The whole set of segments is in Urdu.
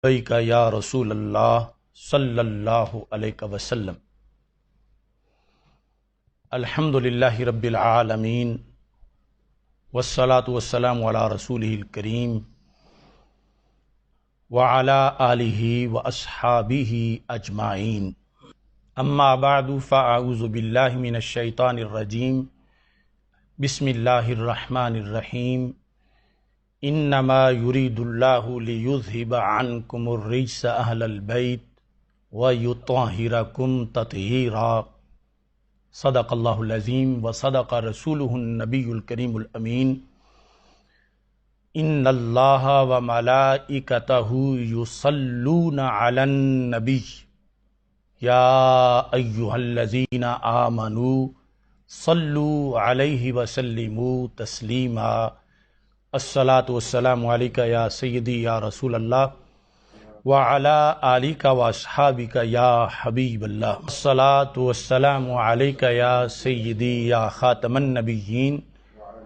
لبیک یا رسول اللہ صلی اللہ علیہ وسلم۔ الحمدللہ رب العالمین والصلاة والسلام علی رسولہ الکریم وعلی آلہ واصحابہ اجمعین، اما بعد فاعوذ باللہ من الشیطان الرجیم، بسم اللہ الرحمن الرحیم۔ انما یرید اللہ لیذہب عنکم الرجس اہل البیت ویطہرکم تطہیرا۔ صدق اللہ العظیم وصدق رسولہ النبی الکریم الامین۔ ان اللہ وملائکتہ یصلون علی النبی یا ایہا الذین آمنوا صلوا علیہ وسلموا تسلیما۔ الصلاۃ والسلام علیک یا سیدی یا رسول اللہ وعلی آلک واصحابک یا حبیب اللہ۔ الصلاۃ والسلام علیک یا سیدی یا خاتم النبیین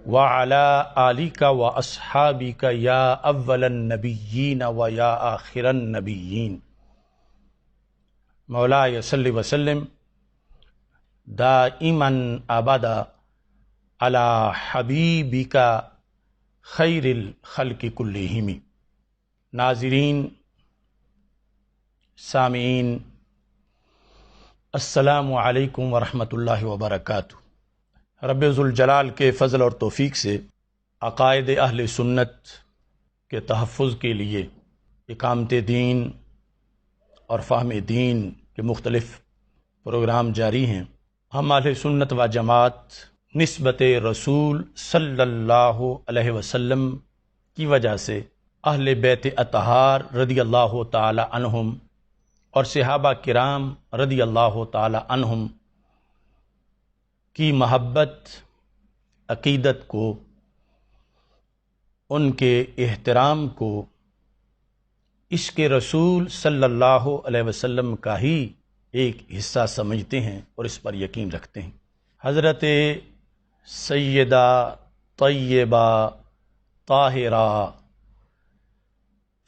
وعلی آلک واصحابک یا اول النبیین و یا آخر النبیین۔ مولاي صل وسلم دائما ابدا علی حبیبک خیر الخلق کلہم۔ ناظرین، سامعین، السلام علیکم ورحمۃ اللہ وبرکاتہ۔ رب ذوالجلال کے فضل اور توفیق سے عقائد اہل سنت کے تحفظ کے لیے اقامت دین اور فہم دین کے مختلف پروگرام جاری ہیں۔ ہم اہل سنت و جماعت نسبت رسول صلی اللہ علیہ وسلم کی وجہ سے اہل بیت اطہار رضی اللہ تعالی عنہم اور صحابہ کرام رضی اللہ تعالی عنہم کی محبت، عقیدت کو، ان کے احترام کو عشق رسول صلی اللہ علیہ وسلم کا ہی ایک حصہ سمجھتے ہیں اور اس پر یقین رکھتے ہیں۔ حضرت سیدہ طیبہ طاہرہ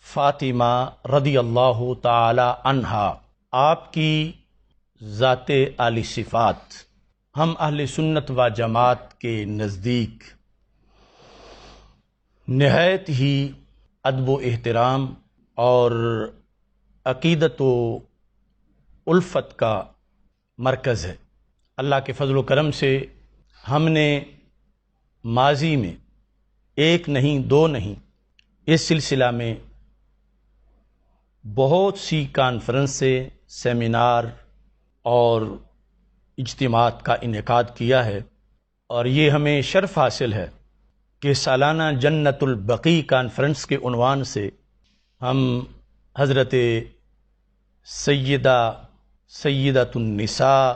فاطمہ رضی اللہ تعالی عنہا، آپ کی ذات عالی صفات ہم اہل سنت و جماعت کے نزدیک نہایت ہی ادب و احترام اور عقیدت و الفت کا مرکز ہے۔ اللہ کے فضل و کرم سے ہم نے ماضی میں ایک نہیں دو نہیں اس سلسلہ میں بہت سی کانفرنسیں، سیمینار اور اجتماعات کا انعقاد کیا ہے، اور یہ ہمیں شرف حاصل ہے کہ سالانہ جنت البقیع کانفرنس کے عنوان سے ہم حضرت سیدۃ النساء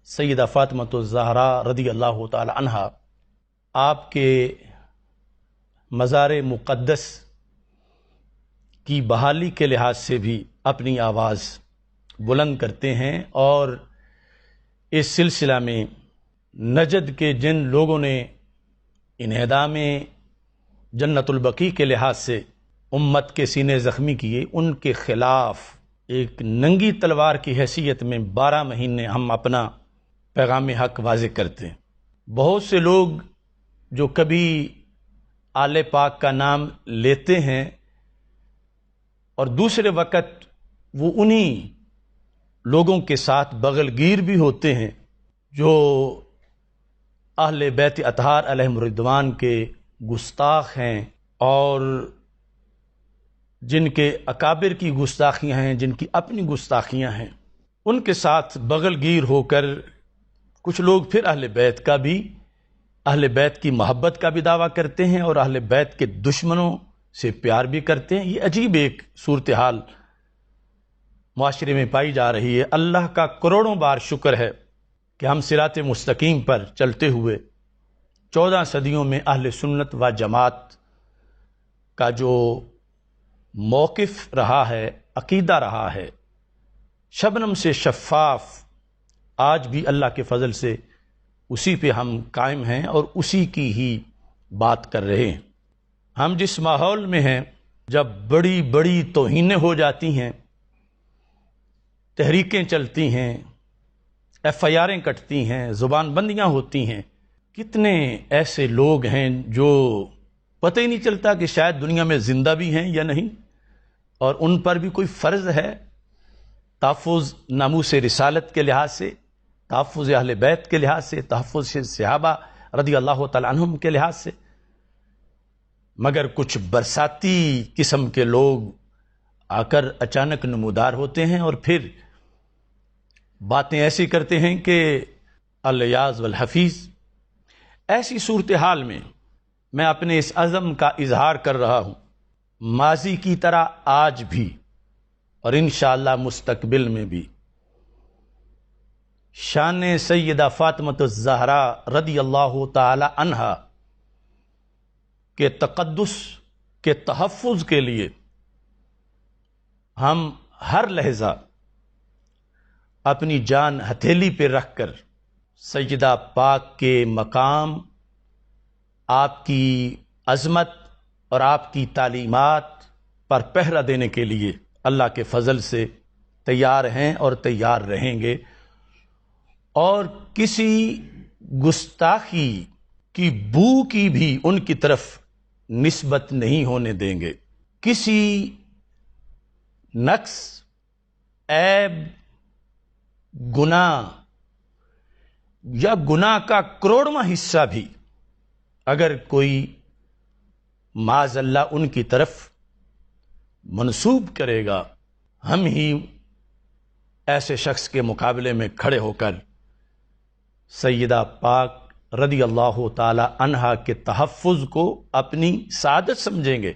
سیدہ فاطمہ الزہرا رضی اللہ تعالی عنہا، آپ کے مزار مقدس کی بحالی کے لحاظ سے بھی اپنی آواز بلند کرتے ہیں، اور اس سلسلہ میں نجد کے جن لوگوں نے انہدام جنت البقیع کے لحاظ سے امت کے سینے زخمی کیے، ان کے خلاف ایک ننگی تلوار کی حیثیت میں 12 مہینے ہم اپنا پیغام حق واضح کرتے ہیں۔ بہت سے لوگ جو کبھی آل پاک کا نام لیتے ہیں اور دوسرے وقت وہ انہی لوگوں کے ساتھ بغل گیر بھی ہوتے ہیں جو اہل بیت اطہار علیہم الرضوان کے گستاخ ہیں، اور جن کے اکابر کی گستاخیاں ہیں، جن کی اپنی گستاخیاں ہیں، ان کے ساتھ بغل گیر ہو کر کچھ لوگ پھر اہل بیت کا بھی، اہل بیت کی محبت کا بھی دعویٰ کرتے ہیں اور اہل بیت کے دشمنوں سے پیار بھی کرتے ہیں۔ یہ عجیب ایک صورتحال معاشرے میں پائی جا رہی ہے۔ اللہ کا کروڑوں بار شکر ہے کہ ہم صراط مستقیم پر چلتے ہوئے 14 صدیوں میں اہل سنت و جماعت کا جو موقف رہا ہے، عقیدہ رہا ہے، شبنم سے شفاف، آج بھی اللہ کے فضل سے اسی پہ ہم قائم ہیں اور اسی کی ہی بات کر رہے ہیں۔ ہم جس ماحول میں ہیں جب بڑی بڑی توہینیں ہو جاتی ہیں، تحریکیں چلتی ہیں، ایف آئی آریں کٹتی ہیں، زبان بندیاں ہوتی ہیں، کتنے ایسے لوگ ہیں جو پتہ ہی نہیں چلتا کہ شاید دنیا میں زندہ بھی ہیں یا نہیں، اور ان پر بھی کوئی فرض ہے تحفظ ناموس رسالت کے لحاظ سے، تحفظ اہل بیت کے لحاظ سے، تحفظ صحابہ رضی اللہ تعالیٰ عنہم کے لحاظ سے، مگر کچھ برساتی قسم کے لوگ آ کر اچانک نمودار ہوتے ہیں اور پھر باتیں ایسی کرتے ہیں کہ الیاذ والحفیظ۔ ایسی صورتحال میں میں اپنے اس عزم کا اظہار کر رہا ہوں، ماضی کی طرح آج بھی اور انشاءاللہ مستقبل میں بھی شان سیدہ فاطمۃ الزہراء رضی اللہ تعالی عنہا کے تقدس کے تحفظ کے لیے ہم ہر لحظہ اپنی جان ہتھیلی پہ رکھ کر سیدہ پاک کے مقام، آپ کی عظمت اور آپ کی تعلیمات پر پہرہ دینے کے لیے اللہ کے فضل سے تیار ہیں اور تیار رہیں گے، اور کسی گستاخی کی بو کی بھی ان کی طرف نسبت نہیں ہونے دیں گے، کسی نقص، عیب، گناہ یا گناہ کا کروڑواں حصہ بھی اگر کوئی معاذ اللہ ان کی طرف منسوب کرے گا، ہم ہی ایسے شخص کے مقابلے میں کھڑے ہو کر سیدہ پاک رضی اللہ تعالی عنہا کے تحفظ کو اپنی سعادت سمجھیں گے،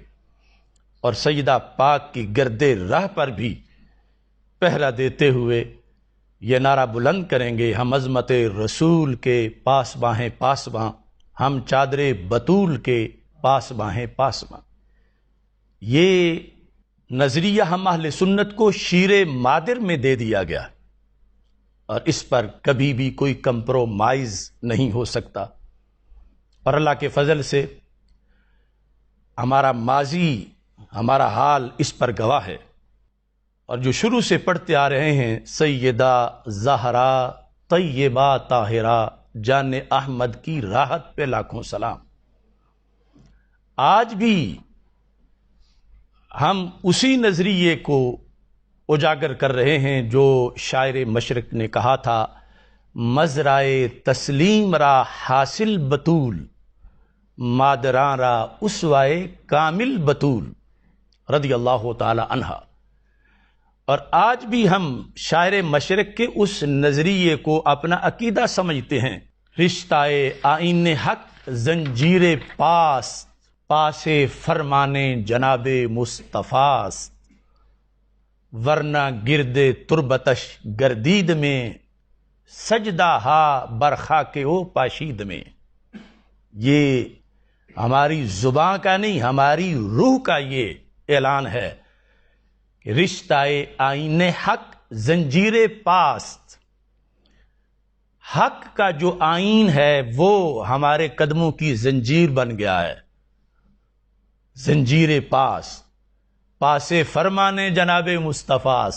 اور سیدہ پاک کی گرد راہ پر بھی پہرہ دیتے ہوئے یہ نعرہ بلند کریں گے، ہم عظمت رسول کے پاسباں ہیں پاسباں، ہم چادر بطول کے پاسباں ہیں پاسباں۔ یہ نظریہ ہم اہل سنت کو شیر مادر میں دے دیا گیا، اور اس پر کبھی بھی کوئی کمپرومائز نہیں ہو سکتا، اور اللہ کے فضل سے ہمارا ماضی، ہمارا حال اس پر گواہ ہے، اور جو شروع سے پڑھتے آ رہے ہیں سیدہ زہرا طیبہ طاہرہ جان احمد کی راحت پہ لاکھوں سلام، آج بھی ہم اسی نظریے کو اجاگر کر رہے ہیں جو شاعر مشرق نے کہا تھا، مزرائے تسلیم را حاصل بطول، مادراں را اسوائے کامل بطول رضی اللہ تعالی عنہا۔ اور آج بھی ہم شاعر مشرق کے اس نظریے کو اپنا عقیدہ سمجھتے ہیں، رشتہ آئین حق زنجیر پاس، پاس فرمانے جناب مصطفیٰ، ورنہ گرد تربتش گردید میں، سجدہ ہا برخا کے او پاشید میں۔ یہ ہماری زبان کا نہیں، ہماری روح کا یہ اعلان ہے کہ رشتہ آئین حق زنجیر پاست، حق کا جو آئین ہے وہ ہمارے قدموں کی زنجیر بن گیا ہے، زنجیر پاست، پاس فرمانے جناب مصطفیٰ،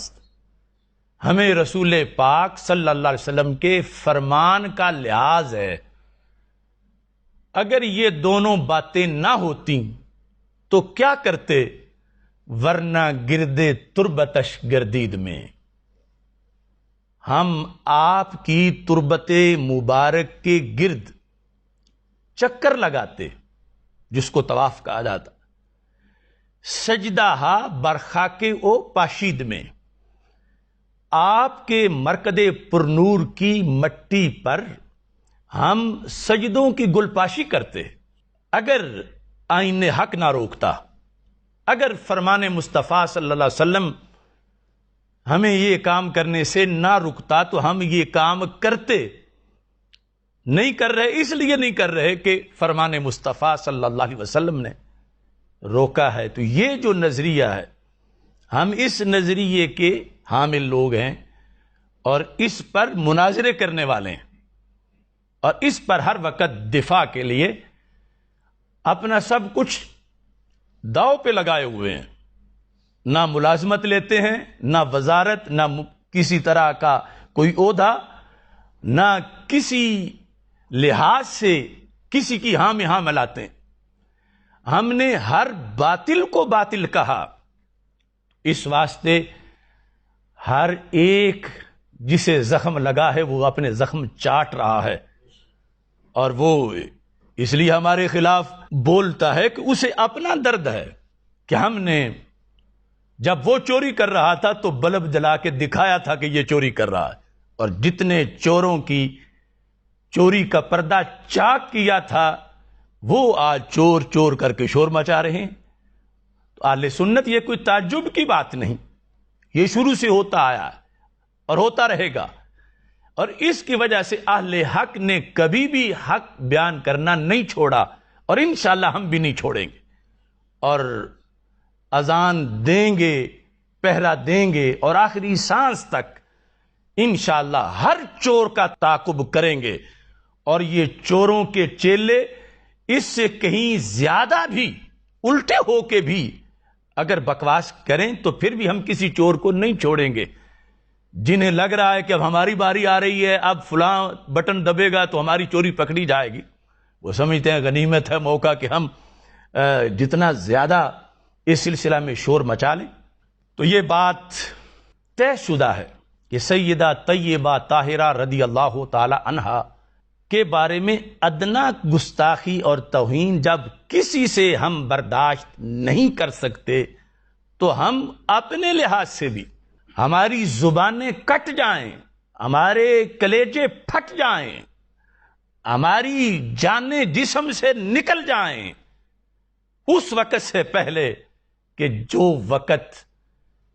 ہمیں رسول پاک صلی اللہ علیہ وسلم کے فرمان کا لحاظ ہے۔ اگر یہ دونوں باتیں نہ ہوتی تو کیا کرتے، ورنہ گرد تربتش گردید میں، ہم آپ کی تربت مبارک کے گرد چکر لگاتے، جس کو طواف کہا جاتا، سجدہ ہا برخا کے او پاشید میں، آپ کے مرکد پرنور کی مٹی پر ہم سجدوں کی گلپاشی کرتے۔ اگر آئین حق نہ روکتا، اگر فرمان مصطفیٰ صلی اللہ علیہ وسلم ہمیں یہ کام کرنے سے نہ رکتا تو ہم یہ کام کرتے، نہیں کر رہے، اس لیے نہیں کر رہے کہ فرمان مصطفیٰ صلی اللہ علیہ وسلم نے روکا ہے۔ تو یہ جو نظریہ ہے، ہم اس نظریے کے حامل لوگ ہیں اور اس پر مناظرے کرنے والے ہیں، اور اس پر ہر وقت دفاع کے لیے اپنا سب کچھ داؤ پہ لگائے ہوئے ہیں، نہ ملازمت لیتے ہیں، نہ وزارت، نہ کسی طرح کا کوئی عہدہ، نہ کسی لحاظ سے کسی کی ہاں میں ہاں ملاتے ہیں۔ ہم نے ہر باطل کو باطل کہا، اس واسطے ہر ایک جسے زخم لگا ہے وہ اپنے زخم چاٹ رہا ہے، اور وہ اس لیے ہمارے خلاف بولتا ہے کہ اسے اپنا درد ہے کہ ہم نے جب وہ چوری کر رہا تھا تو بلب جلا کے دکھایا تھا کہ یہ چوری کر رہا ہے، اور جتنے چوروں کی چوری کا پردہ چاک کیا تھا وہ آج چور چور کر کے شور مچا رہے ہیں۔ تو اہل سنت یہ کوئی تعجب کی بات نہیں، یہ شروع سے ہوتا آیا ہے اور ہوتا رہے گا، اور اس کی وجہ سے اہل حق نے کبھی بھی حق بیان کرنا نہیں چھوڑا، اور انشاءاللہ ہم بھی نہیں چھوڑیں گے، اور اذان دیں گے، پہرا دیں گے، اور آخری سانس تک انشاءاللہ ہر چور کا تعاقب کریں گے، اور یہ چوروں کے چیلے اس سے کہیں زیادہ بھی الٹے ہو کے بھی اگر بکواس کریں تو پھر بھی ہم کسی چور کو نہیں چھوڑیں گے۔ جنہیں لگ رہا ہے کہ اب ہماری باری آ رہی ہے، اب فلاں بٹن دبے گا تو ہماری چوری پکڑی جائے گی، وہ سمجھتے ہیں غنیمت ہے موقع کہ ہم جتنا زیادہ اس سلسلہ میں شور مچا لیں۔ تو یہ بات طے شدہ ہے کہ سیدہ طیبہ طاہرہ رضی اللہ تعالی عنہا کے بارے میں ادنا گستاخی اور توہین جب کسی سے ہم برداشت نہیں کر سکتے تو ہم اپنے لحاظ سے بھی ہماری زبانیں کٹ جائیں، ہمارے کلیجے پھٹ جائیں، ہماری جانیں جسم سے نکل جائیں، اس وقت سے پہلے کہ جو وقت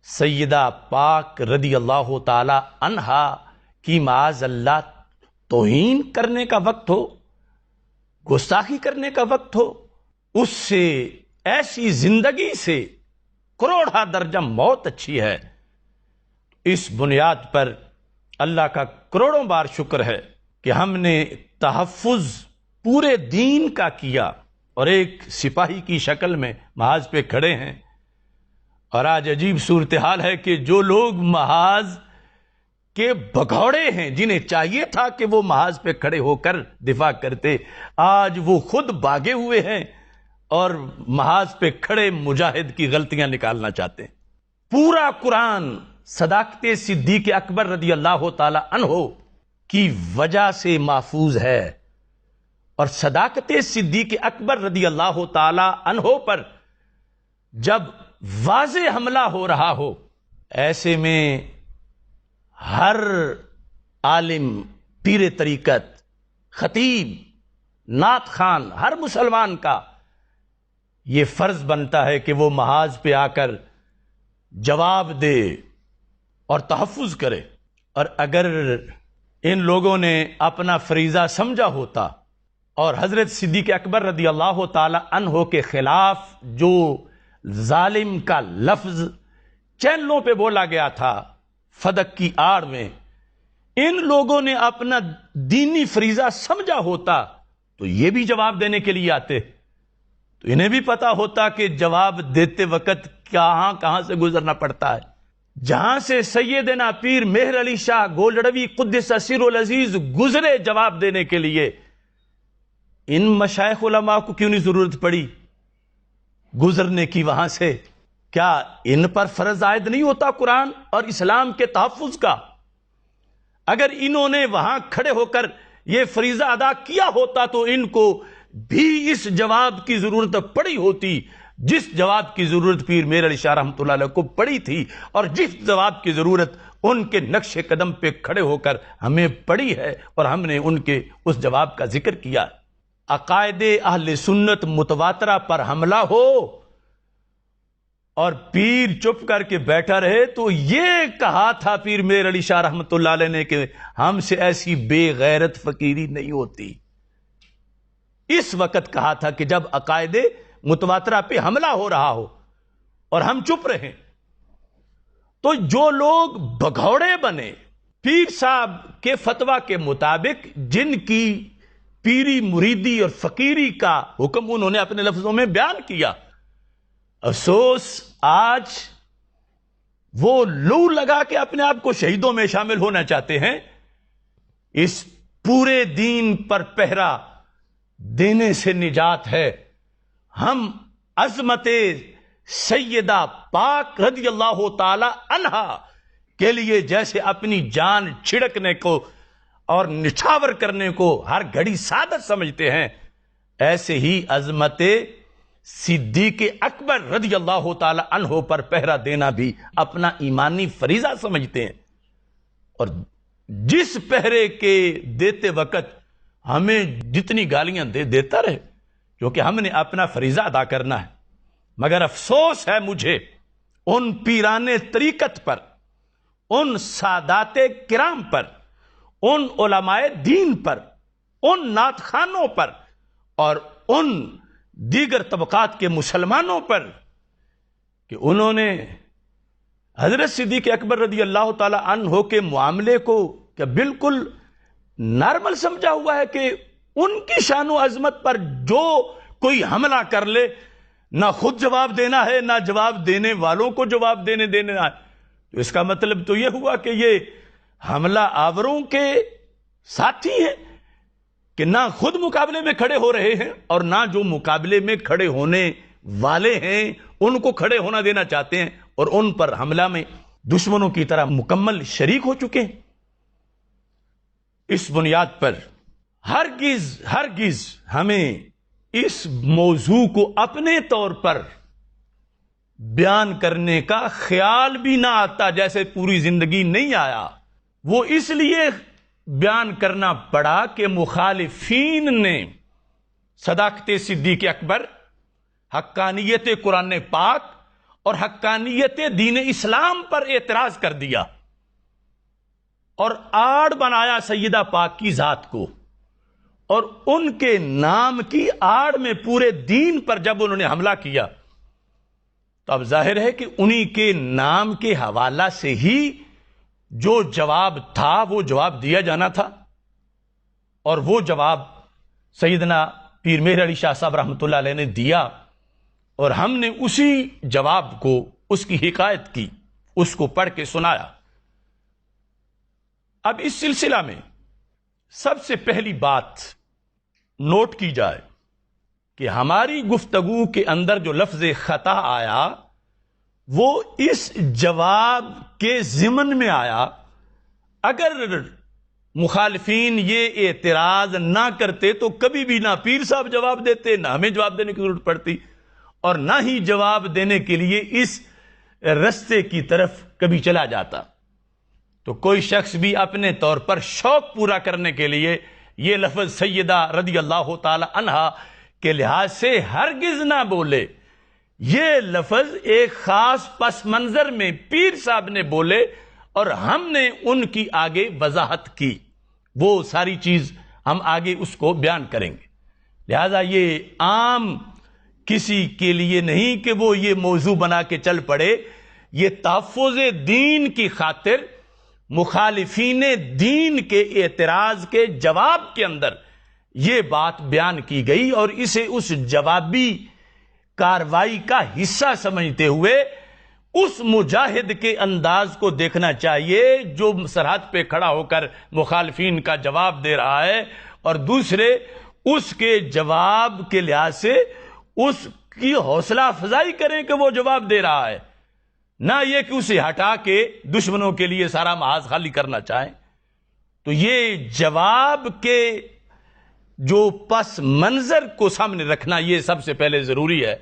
سیدہ پاک رضی اللہ تعالی عنہا کی معاذ اللہ توہین کرنے کا وقت ہو، گستاخی کرنے کا وقت ہو، اس سے ایسی زندگی سے کروڑا درجہ موت اچھی ہے۔ اس بنیاد پر اللہ کا کروڑوں بار شکر ہے کہ ہم نے تحفظ پورے دین کا کیا، اور ایک سپاہی کی شکل میں محاذ پہ کھڑے ہیں، اور آج عجیب صورتحال ہے کہ جو لوگ محاذ کے بھگوڑے ہیں، جنہیں چاہیے تھا کہ وہ محاذ پہ کھڑے ہو کر دفاع کرتے، آج وہ خود بھاگے ہوئے ہیں اور محاذ پہ کھڑے مجاہد کی غلطیاں نکالنا چاہتے ہیں۔ پورا قرآن صداقت صدیق اکبر رضی اللہ تعالی عنہ کی وجہ سے محفوظ ہے، اور صداقت صدیق اکبر رضی اللہ تعالی عنہ پر جب واضح حملہ ہو رہا ہو، ایسے میں ہر عالم، پیر طریقت، خطیب، نعت خوان، ہر مسلمان کا یہ فرض بنتا ہے کہ وہ محاذ پہ آ کر جواب دے اور تحفظ کرے۔ اور اگر ان لوگوں نے اپنا فریضہ سمجھا ہوتا اور حضرت صدیق اکبر رضی اللہ تعالی عنہ کے خلاف جو ظالم کا لفظ چینلوں پہ بولا گیا تھا فدق کی آڑ میں، ان لوگوں نے اپنا دینی فریضہ سمجھا ہوتا تو یہ بھی جواب دینے کے لیے آتے، تو انہیں بھی پتا ہوتا کہ جواب دیتے وقت کہاں سے گزرنا پڑتا ہے۔ جہاں سے سیدنا پیر مہر علی شاہ گولڑوی قدس سرہ العزیز گزرے جواب دینے کے لیے، ان مشائخ علماء کو کیوں نہیں ضرورت پڑی گزرنے کی وہاں سے؟ کیا ان پر فرض عائد نہیں ہوتا قرآن اور اسلام کے تحفظ کا؟ اگر انہوں نے وہاں کھڑے ہو کر یہ فریضہ ادا کیا ہوتا تو ان کو بھی اس جواب کی ضرورت پڑی ہوتی جس جواب کی ضرورت پیر مہر علی شاہ رحمۃ اللہ علیہ کو پڑی تھی، اور جس جواب کی ضرورت ان کے نقش قدم پہ کھڑے ہو کر ہمیں پڑی ہے، اور ہم نے ان کے اس جواب کا ذکر کیا۔ عقائد اہل سنت متواترہ پر حملہ ہو اور پیر چپ کر کے بیٹھا رہے تو یہ کہا تھا پیر مہر علی شاہ رحمۃ اللہ علیہ نے کہ ہم سے ایسی بے غیرت فقیری نہیں ہوتی۔ اس وقت کہا تھا کہ جب عقائد متواترہ پہ حملہ ہو رہا ہو اور ہم چپ رہے، تو جو لوگ بھگوڑے بنے پیر صاحب کے فتویٰ کے مطابق، جن کی پیری مریدی اور فقیری کا حکم انہوں نے اپنے لفظوں میں بیان کیا، افسوس آج وہ لو لگا کے اپنے آپ کو شہیدوں میں شامل ہونا چاہتے ہیں. اس پورے دین پر پہرا دینے سے نجات ہے. ہم عظمت سیدہ پاک رضی اللہ تعالی عنہا کے لیے جیسے اپنی جان چھڑکنے کو اور نچھاور کرنے کو ہر گھڑی سعادت سمجھتے ہیں، ایسے ہی عظمت صدیق اکبر رضی اللہ تعالی عنہ پر پہرا دینا بھی اپنا ایمانی فریضہ سمجھتے ہیں. اور جس پہرے کے دیتے وقت ہمیں جتنی گالیاں دیتا رہے، کیونکہ ہم نے اپنا فریضہ ادا کرنا ہے. مگر افسوس ہے مجھے ان پیران طریقت پر، ان سادات کرام پر، ان علماء دین پر، ان نعت خوانوں پر اور ان دیگر طبقات کے مسلمانوں پر کہ انہوں نے حضرت صدیق اکبر رضی اللہ تعالی عنہ کے معاملے کو کہ بالکل نارمل سمجھا ہوا ہے کہ ان کی شان و عظمت پر جو کوئی حملہ کر لے نہ خود جواب دینا ہے نہ جواب دینے والوں کو جواب دینا ہے. تو اس کا مطلب تو یہ ہوا کہ یہ حملہ آوروں کے ساتھی ہیں کہ نہ خود مقابلے میں کھڑے ہو رہے ہیں اور نہ جو مقابلے میں کھڑے ہونے والے ہیں ان کو کھڑے ہونا دینا چاہتے ہیں، اور ان پر حملہ میں دشمنوں کی طرح مکمل شریک ہو چکے ہیں. اس بنیاد پر ہرگز ہمیں اس موضوع کو اپنے طور پر بیان کرنے کا خیال بھی نہ آتا، جیسے پوری زندگی نہیں آیا. وہ اس لیے بیان کرنا پڑا کہ مخالفین نے صداقت صدیق اکبر، حقانیت قرآن پاک اور حقانیت دین اسلام پر اعتراض کر دیا اور آڑ بنایا سیدہ پاک کی ذات کو، اور ان کے نام کی آڑ میں پورے دین پر جب انہوں نے حملہ کیا تو اب ظاہر ہے کہ انہی کے نام کے حوالہ سے ہی جو جواب تھا وہ جواب دیا جانا تھا. اور وہ جواب سیدنا پیر مہر علی شاہ صاحب رحمۃ اللہ علیہ نے دیا، اور ہم نے اسی جواب کو، اس کی حکایت کی، اس کو پڑھ کے سنایا. اب اس سلسلہ میں سب سے پہلی بات نوٹ کی جائے کہ ہماری گفتگو کے اندر جو لفظ خطا آیا وہ اس جواب کے ضمن میں آیا. اگر مخالفین یہ اعتراض نہ کرتے تو کبھی بھی نہ پیر صاحب جواب دیتے، نہ ہمیں جواب دینے کی ضرورت پڑتی، اور نہ ہی جواب دینے کے لیے اس رستے کی طرف کبھی چلا جاتا. تو کوئی شخص بھی اپنے طور پر شوق پورا کرنے کے لیے یہ لفظ سیدہ رضی اللہ تعالی عنہا کے لحاظ سے ہرگز نہ بولے. یہ لفظ ایک خاص پس منظر میں پیر صاحب نے بولے اور ہم نے ان کی آگے وضاحت کی. وہ ساری چیز ہم آگے اس کو بیان کریں گے. لہذا یہ عام کسی کے لیے نہیں کہ وہ یہ موضوع بنا کے چل پڑے. یہ تحفظ دین کی خاطر مخالفین دین کے اعتراض کے جواب کے اندر یہ بات بیان کی گئی، اور اسے اس جوابی کاروائی کا حصہ سمجھتے ہوئے اس مجاہد کے انداز کو دیکھنا چاہیے جو سرحد پہ کھڑا ہو کر مخالفین کا جواب دے رہا ہے، اور دوسرے اس کے جواب کے لحاظ سے اس کی حوصلہ افزائی کریں کہ وہ جواب دے رہا ہے، نہ یہ کہ اسے ہٹا کے دشمنوں کے لیے سارا محاذ خالی کرنا چاہیں. تو یہ جواب کے جو پس منظر کو سامنے رکھنا یہ سب سے پہلے ضروری ہے.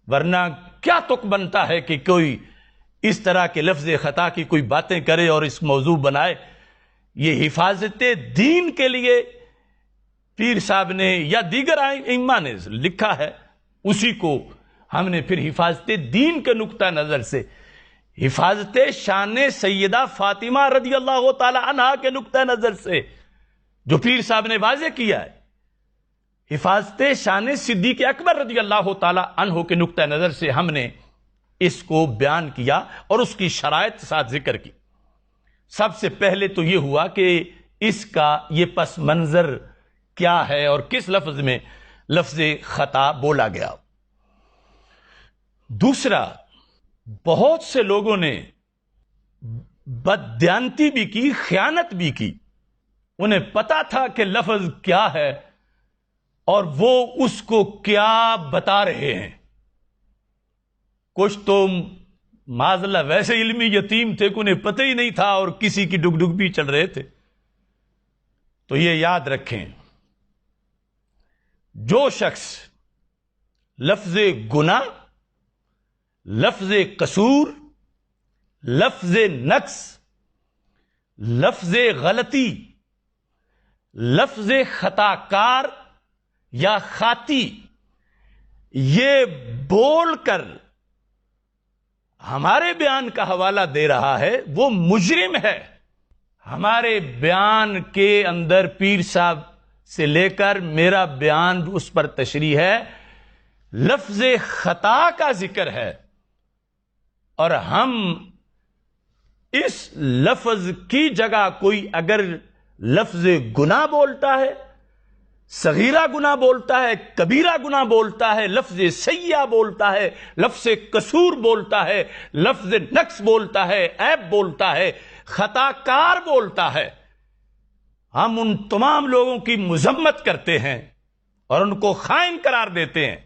ورنہ کیا تک بنتا ہے کہ کوئی اس طرح کے لفظ خطا کی کوئی باتیں کرے اور اس موضوع بنائے. یہ حفاظت دین کے لیے پیر صاحب نے یا دیگر ائمہ نے لکھا ہے، اسی کو ہم نے پھر حفاظت دین کے نقطہ نظر سے، حفاظت شان سیدہ فاطمہ رضی اللہ تعالی عنہا کے نقطہ نظر سے جو پیر صاحب نے واضح کیا ہے، حفاظت شان صدیق اکبر رضی اللہ تعالی عنہ کے نقطہ نظر سے ہم نے اس کو بیان کیا اور اس کی شرائط ساتھ ذکر کی. سب سے پہلے تو یہ ہوا کہ اس کا یہ پس منظر کیا ہے اور کس لفظ میں لفظ خطا بولا گیا. دوسرا، بہت سے لوگوں نے بددیانتی بھی کی، خیانت بھی کی. انہیں پتا تھا کہ لفظ کیا ہے اور وہ اس کو کیا بتا رہے ہیں. کچھ تو معاذ اللہ ویسے علمی یتیم تھے کہ انہیں پتہ ہی نہیں تھا اور کسی کی ڈگ ڈگ بھی چل رہے تھے. تو یہ یاد رکھیں، جو شخص لفظ گناہ، لفظ قصور، لفظ نقص، لفظ غلطی، لفظ خطا کار یا خاطی یہ بول کر ہمارے بیان کا حوالہ دے رہا ہے، وہ مجرم ہے. ہمارے بیان کے اندر پیر صاحب سے لے کر میرا بیان اس پر تشریح ہے، لفظ خطا کا ذکر ہے، اور ہم اس لفظ کی جگہ کوئی اگر لفظ گناہ بولتا ہے، صغیرہ گناہ بولتا ہے، کبیرہ گناہ بولتا ہے، لفظ سیئہ بولتا ہے، لفظ قصور بولتا ہے، لفظ نقص بولتا ہے، عیب بولتا ہے، خطا کار بولتا ہے، ہم ان تمام لوگوں کی مذمت کرتے ہیں اور ان کو خائن قرار دیتے ہیں،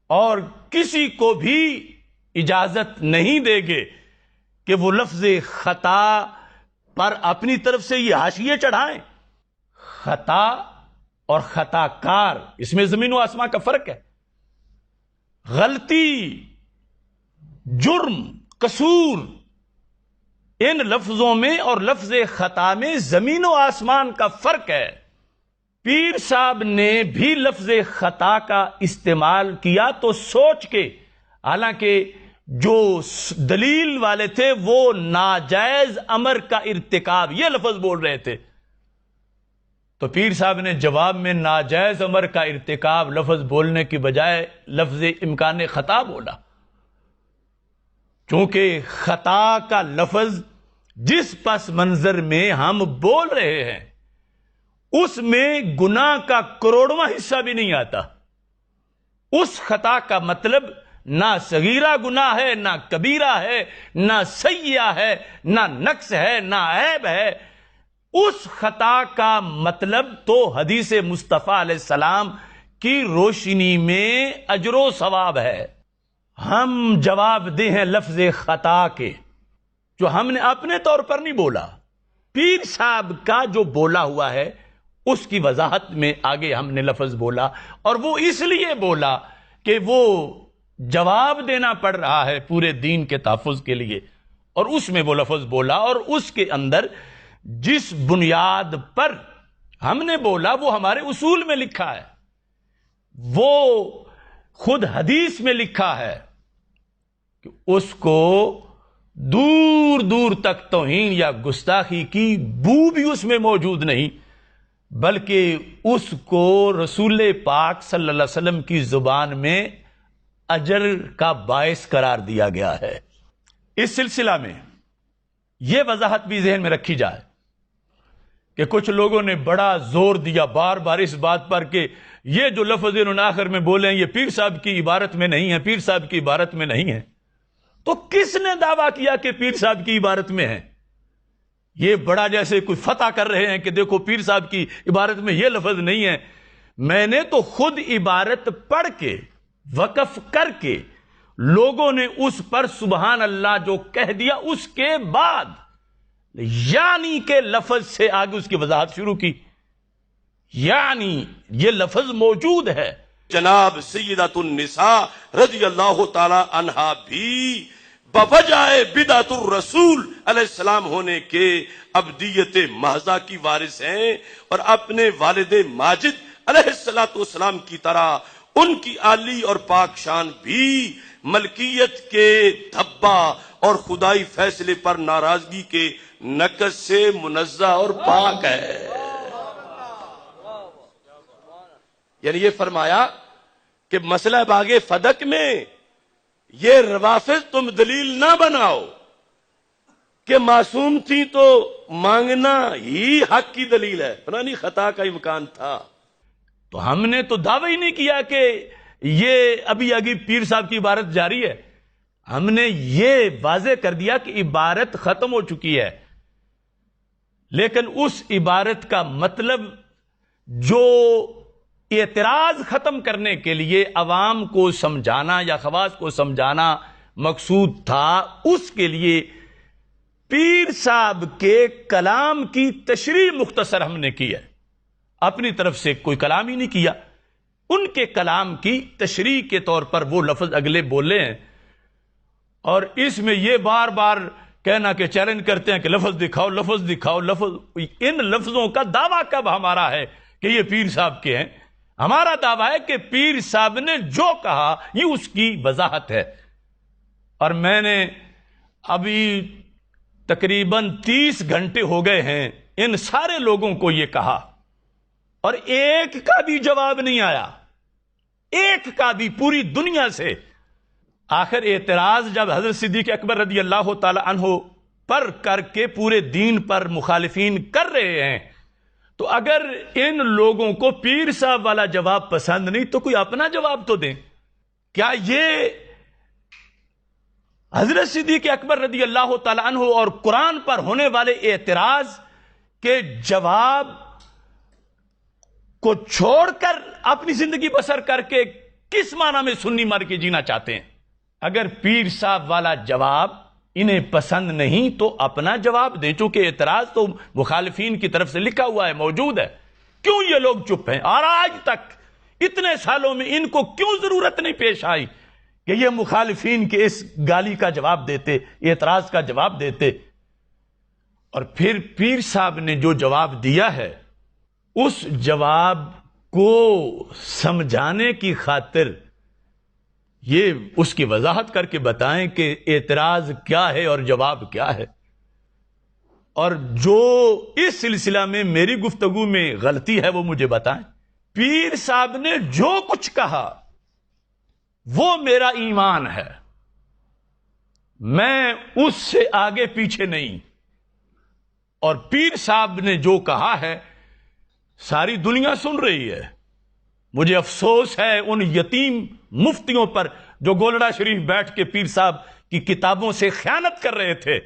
اور کسی کو بھی اجازت نہیں دیں گے کہ وہ لفظ خطا پر اپنی طرف سے یہ حاشیے چڑھائیں. خطا اور خطا کار، اس میں زمین و آسمان کا فرق ہے. غلطی، جرم، قصور، ان لفظوں میں اور لفظ خطا میں زمین و آسمان کا فرق ہے. پیر صاحب نے بھی لفظ خطا کا استعمال کیا تو سوچ کے، حالانکہ جو دلیل والے تھے وہ ناجائز امر کا ارتکاب یہ لفظ بول رہے تھے، تو پیر صاحب نے جواب میں ناجائز امر کا ارتکاب لفظ بولنے کی بجائے لفظ امکان خطا بولا. چونکہ خطا کا لفظ جس پس منظر میں ہم بول رہے ہیں اس میں گناہ کا کروڑواں حصہ بھی نہیں آتا. اس خطا کا مطلب نہ صغیرہ گناہ ہے، نہ کبیرہ ہے، نہ سیئہ ہے، نہ نقص ہے، نہ عیب ہے. اس خطا کا مطلب تو حدیث مصطفیٰ علیہ السلام کی روشنی میں اجر و ثواب ہے. ہم جواب دہ ہیں لفظ خطا کے، جو ہم نے اپنے طور پر نہیں بولا، پیر صاحب کا جو بولا ہوا ہے اس کی وضاحت میں آگے ہم نے لفظ بولا، اور وہ اس لیے بولا کہ وہ جواب دینا پڑ رہا ہے پورے دین کے تحفظ کے لیے، اور اس میں وہ لفظ بولا، اور اس کے اندر جس بنیاد پر ہم نے بولا وہ ہمارے اصول میں لکھا ہے، وہ خود حدیث میں لکھا ہے کہ اس کو دور دور تک توہین یا گستاخی کی بو بھی اس میں موجود نہیں، بلکہ اس کو رسول پاک صلی اللہ علیہ وسلم کی زبان میں اجر کا باعث قرار دیا گیا ہے. اس سلسلہ میں یہ وضاحت بھی ذہن میں رکھی جائے کہ کچھ لوگوں نے بڑا زور دیا بار بار اس بات پر کہ یہ جو لفظ انہوں نے آخر میں بولے ہیں یہ پیر صاحب کی عبارت میں نہیں ہے، پیر صاحب کی عبارت میں نہیں ہے. تو کس نے دعویٰ کیا کہ پیر صاحب کی عبارت میں ہے؟ یہ بڑا جیسے کوئی فتح کر رہے ہیں کہ دیکھو پیر صاحب کی عبارت میں یہ لفظ نہیں ہے. میں نے تو خود عبارت پڑھ کے وقف کر کے لوگوں نے اس پر سبحان اللہ جو کہہ دیا، اس کے بعد یعنی کے لفظ سے آگے اس کی وضاحت شروع کی. یعنی یہ لفظ موجود ہے. جناب سیدۃ النساء رضی اللہ تعالی عنہا بھی بوجہ بدعت الرسول علیہ السلام ہونے کے ابدیت محضہ کی وارث ہیں، اور اپنے والد ماجد علیہ السلام کی طرح ان کی عالی اور پاک شان بھی ملکیت کے دھبا اور خدائی فیصلے پر ناراضگی کے نقص سے منزہ اور پاک ہے. یعنی یہ فرمایا کہ مسئلہ باغ فدق میں یہ روافض تم دلیل نہ بناؤ کہ معصوم تھی تو مانگنا ہی حق کی دلیل ہے، فلانی خطا کا امکان تھا. تو ہم نے تو دعویٰ ہی نہیں کیا کہ یہ ابھی آگے پیر صاحب کی عبارت جاری ہے. ہم نے یہ واضح کر دیا کہ عبارت ختم ہو چکی ہے، لیکن اس عبارت کا مطلب جو اعتراض ختم کرنے کے لیے عوام کو سمجھانا یا خواص کو سمجھانا مقصود تھا، اس کے لیے پیر صاحب کے کلام کی تشریح مختصر ہم نے کی ہے. اپنی طرف سے کوئی کلام ہی نہیں کیا، ان کے کلام کی تشریح کے طور پر وہ لفظ اگلے بولے ہیں. اور اس میں یہ بار بار کہنا کہ چیلنج کرتے ہیں کہ لفظ دکھاؤ، لفظ دکھاؤ، لفظ. ان لفظوں کا دعویٰ کب ہمارا ہے کہ یہ پیر صاحب کے ہیں؟ ہمارا دعویٰ ہے کہ پیر صاحب نے جو کہا یہ اس کی وضاحت ہے. اور میں نے ابھی تقریباً 30 گھنٹے ہو گئے ہیں ان سارے لوگوں کو یہ کہا، اور ایک کا بھی جواب نہیں آیا، ایک کا بھی، پوری دنیا سے. آخر اعتراض جب حضرت صدیق اکبر رضی اللہ تعالی عنہ پر کر کے پورے دین پر مخالفین کر رہے ہیں، تو اگر ان لوگوں کو پیر صاحب والا جواب پسند نہیں تو کوئی اپنا جواب تو دیں. کیا یہ حضرت صدیق اکبر رضی اللہ تعالی عنہ اور قرآن پر ہونے والے اعتراض کے جواب کو چھوڑ کر اپنی زندگی بسر کر کے کس معنی میں سنی مر کے جینا چاہتے ہیں؟ اگر پیر صاحب والا جواب انہیں پسند نہیں تو اپنا جواب دیں، چونکہ اعتراض تو مخالفین کی طرف سے لکھا ہوا ہے، موجود ہے. کیوں یہ لوگ چپ ہیں؟ اور آج تک اتنے سالوں میں ان کو کیوں ضرورت نہیں پیش آئی کہ یہ مخالفین کے اس گالی کا جواب دیتے، اعتراض کا جواب دیتے؟ اور پھر پیر صاحب نے جو جواب دیا ہے اس جواب کو سمجھانے کی خاطر یہ اس کی وضاحت کر کے بتائیں کہ اعتراض کیا ہے اور جواب کیا ہے. اور جو اس سلسلہ میں میری گفتگو میں غلطی ہے وہ مجھے بتائیں. پیر صاحب نے جو کچھ کہا وہ میرا ایمان ہے، میں اس سے آگے پیچھے نہیں. اور پیر صاحب نے جو کہا ہے ساری دنیا سن رہی ہے. مجھے افسوس ہے ان یتیم مفتیوں پر جو گولڑا شریف بیٹھ کے پیر صاحب کی کتابوں سے خیانت کر رہے تھے.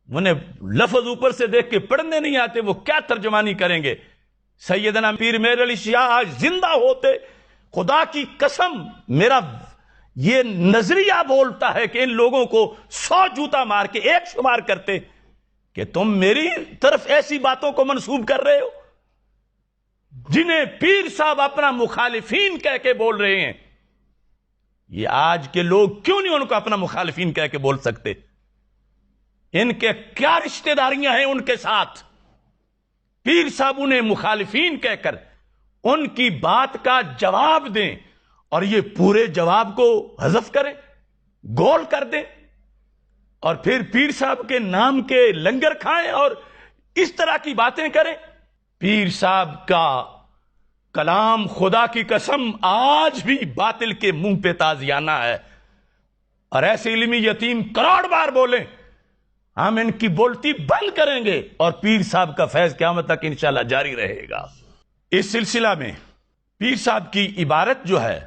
انہیں لفظ اوپر سے دیکھ کے پڑھنے نہیں آتے، وہ کیا ترجمانی کریں گے؟ سیدنا پیر میر علی شاہ آج زندہ ہوتے، خدا کی قسم میرا یہ نظریہ بولتا ہے کہ ان لوگوں کو 100 جوتا مار کے ایک شمار کرتے کہ تم میری طرف ایسی باتوں کو منسوب کر رہے ہو جنہیں پیر صاحب اپنا مخالفین کہہ کے بول رہے ہیں. یہ آج کے لوگ کیوں نہیں ان کو اپنا مخالفین کہہ کے بول سکتے؟ ان کے کیا رشتہ داریاں ہیں ان کے ساتھ؟ پیر صاحب انہیں مخالفین کہہ کر ان کی بات کا جواب دیں اور یہ پورے جواب کو حذف کریں، گول کر دیں، اور پھر پیر صاحب کے نام کے لنگر کھائیں اور اس طرح کی باتیں کریں. پیر صاحب کا کلام خدا کی قسم آج بھی باطل کے منہ پہ تازیانہ ہے. اور ایسے علمی یتیم کروڑ بار بولیں، ہم ان کی بولتی بند کریں گے اور پیر صاحب کا فیض قیامت تک انشاءاللہ جاری رہے گا. اس سلسلہ میں پیر صاحب کی عبارت جو ہے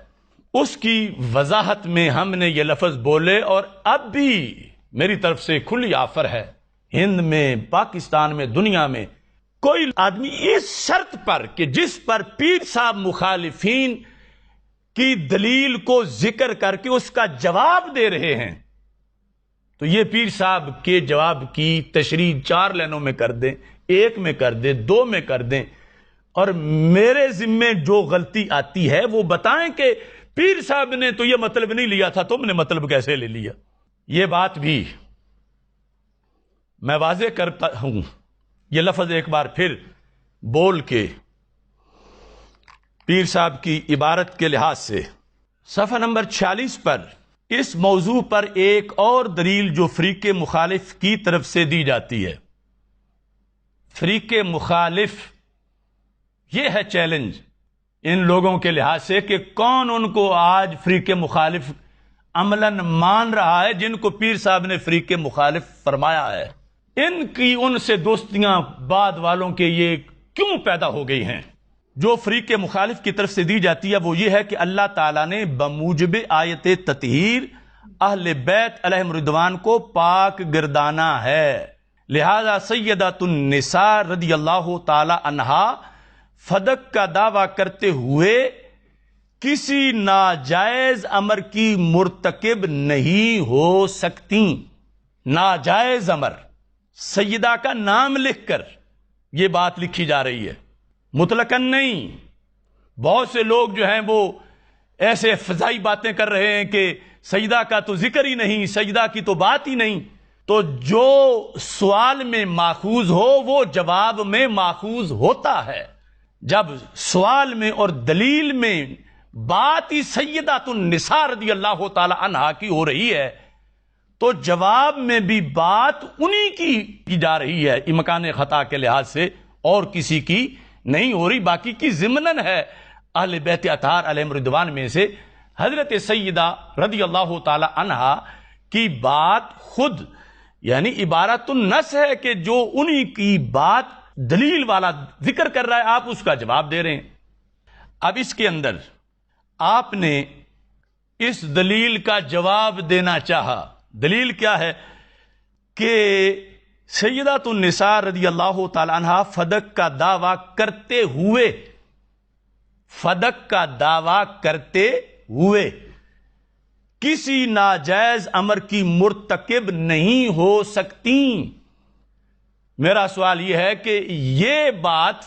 اس کی وضاحت میں ہم نے یہ لفظ بولے، اور اب بھی میری طرف سے کھلی آفر ہے، ہند میں، پاکستان میں، دنیا میں کوئی آدمی اس شرط پر کہ جس پر پیر صاحب مخالفین کی دلیل کو ذکر کر کے اس کا جواب دے رہے ہیں، تو یہ پیر صاحب کے جواب کی تشریح 4 لائنوں میں کر دیں، 1 میں کر دیں، 2 میں کر دیں، اور میرے ذمے جو غلطی آتی ہے وہ بتائیں کہ پیر صاحب نے تو یہ مطلب نہیں لیا تھا، تم نے مطلب کیسے لے لیا. یہ بات بھی میں واضح کرتا ہوں. یہ لفظ ایک بار پھر بول کے پیر صاحب کی عبارت کے لحاظ سے صفحہ نمبر 46 پر اس موضوع پر ایک اور دلیل جو فریق مخالف کی طرف سے دی جاتی ہے. فریق مخالف یہ ہے چیلنج ان لوگوں کے لحاظ سے کہ کون ان کو آج فریق مخالف عملاً مان رہا ہے جن کو پیر صاحب نے فریق مخالف فرمایا ہے. ان کی ان سے دوستیاں بعد والوں کے یہ کیوں پیدا ہو گئی ہیں؟ جو فریق مخالف کی طرف سے دی جاتی ہے وہ یہ ہے کہ اللہ تعالیٰ نے بموجب آیت تطہیر اہل بیت علیہم رضوان کو پاک گردانا ہے، لہذا سیدۃ النساء رضی اللہ تعالی عنہا فدق کا دعویٰ کرتے ہوئے کسی ناجائز امر کی مرتکب نہیں ہو سکتی۔ ناجائز امر، سیدہ کا نام لکھ کر یہ بات لکھی جا رہی ہے، مطلقاً نہیں۔ بہت سے لوگ جو ہیں وہ ایسے فضائی باتیں کر رہے ہیں کہ سیدہ کا تو ذکر ہی نہیں، سیدہ کی تو بات ہی نہیں۔ تو جو سوال میں ماخوذ ہو وہ جواب میں ماخوذ ہوتا ہے۔ جب سوال میں اور دلیل میں بات ہی سیدۃ النساء رضی اللہ تعالی عنہا کی ہو رہی ہے تو جواب میں بھی بات انہی کی جا رہی ہے، امکان خطا کے لحاظ سے، اور کسی کی نہیں ہو رہی، باقی کی ضمناً ہے۔ اہل بیت اطہار علیہم رضوان میں سے حضرت سیدہ رضی اللہ تعالی عنہا کی بات خود یعنی عبارت النص ہے کہ جو انہی کی بات دلیل والا ذکر کر رہا ہے، آپ اس کا جواب دے رہے ہیں۔ اب اس کے اندر آپ نے اس دلیل کا جواب دینا چاہا۔ دلیل کیا ہے کہ سیدۃ النساء رضی اللہ تعالی عنہا فدق کا دعویٰ کرتے ہوئے کسی ناجائز امر کی مرتکب نہیں ہو سکتی۔ میرا سوال یہ ہے کہ یہ بات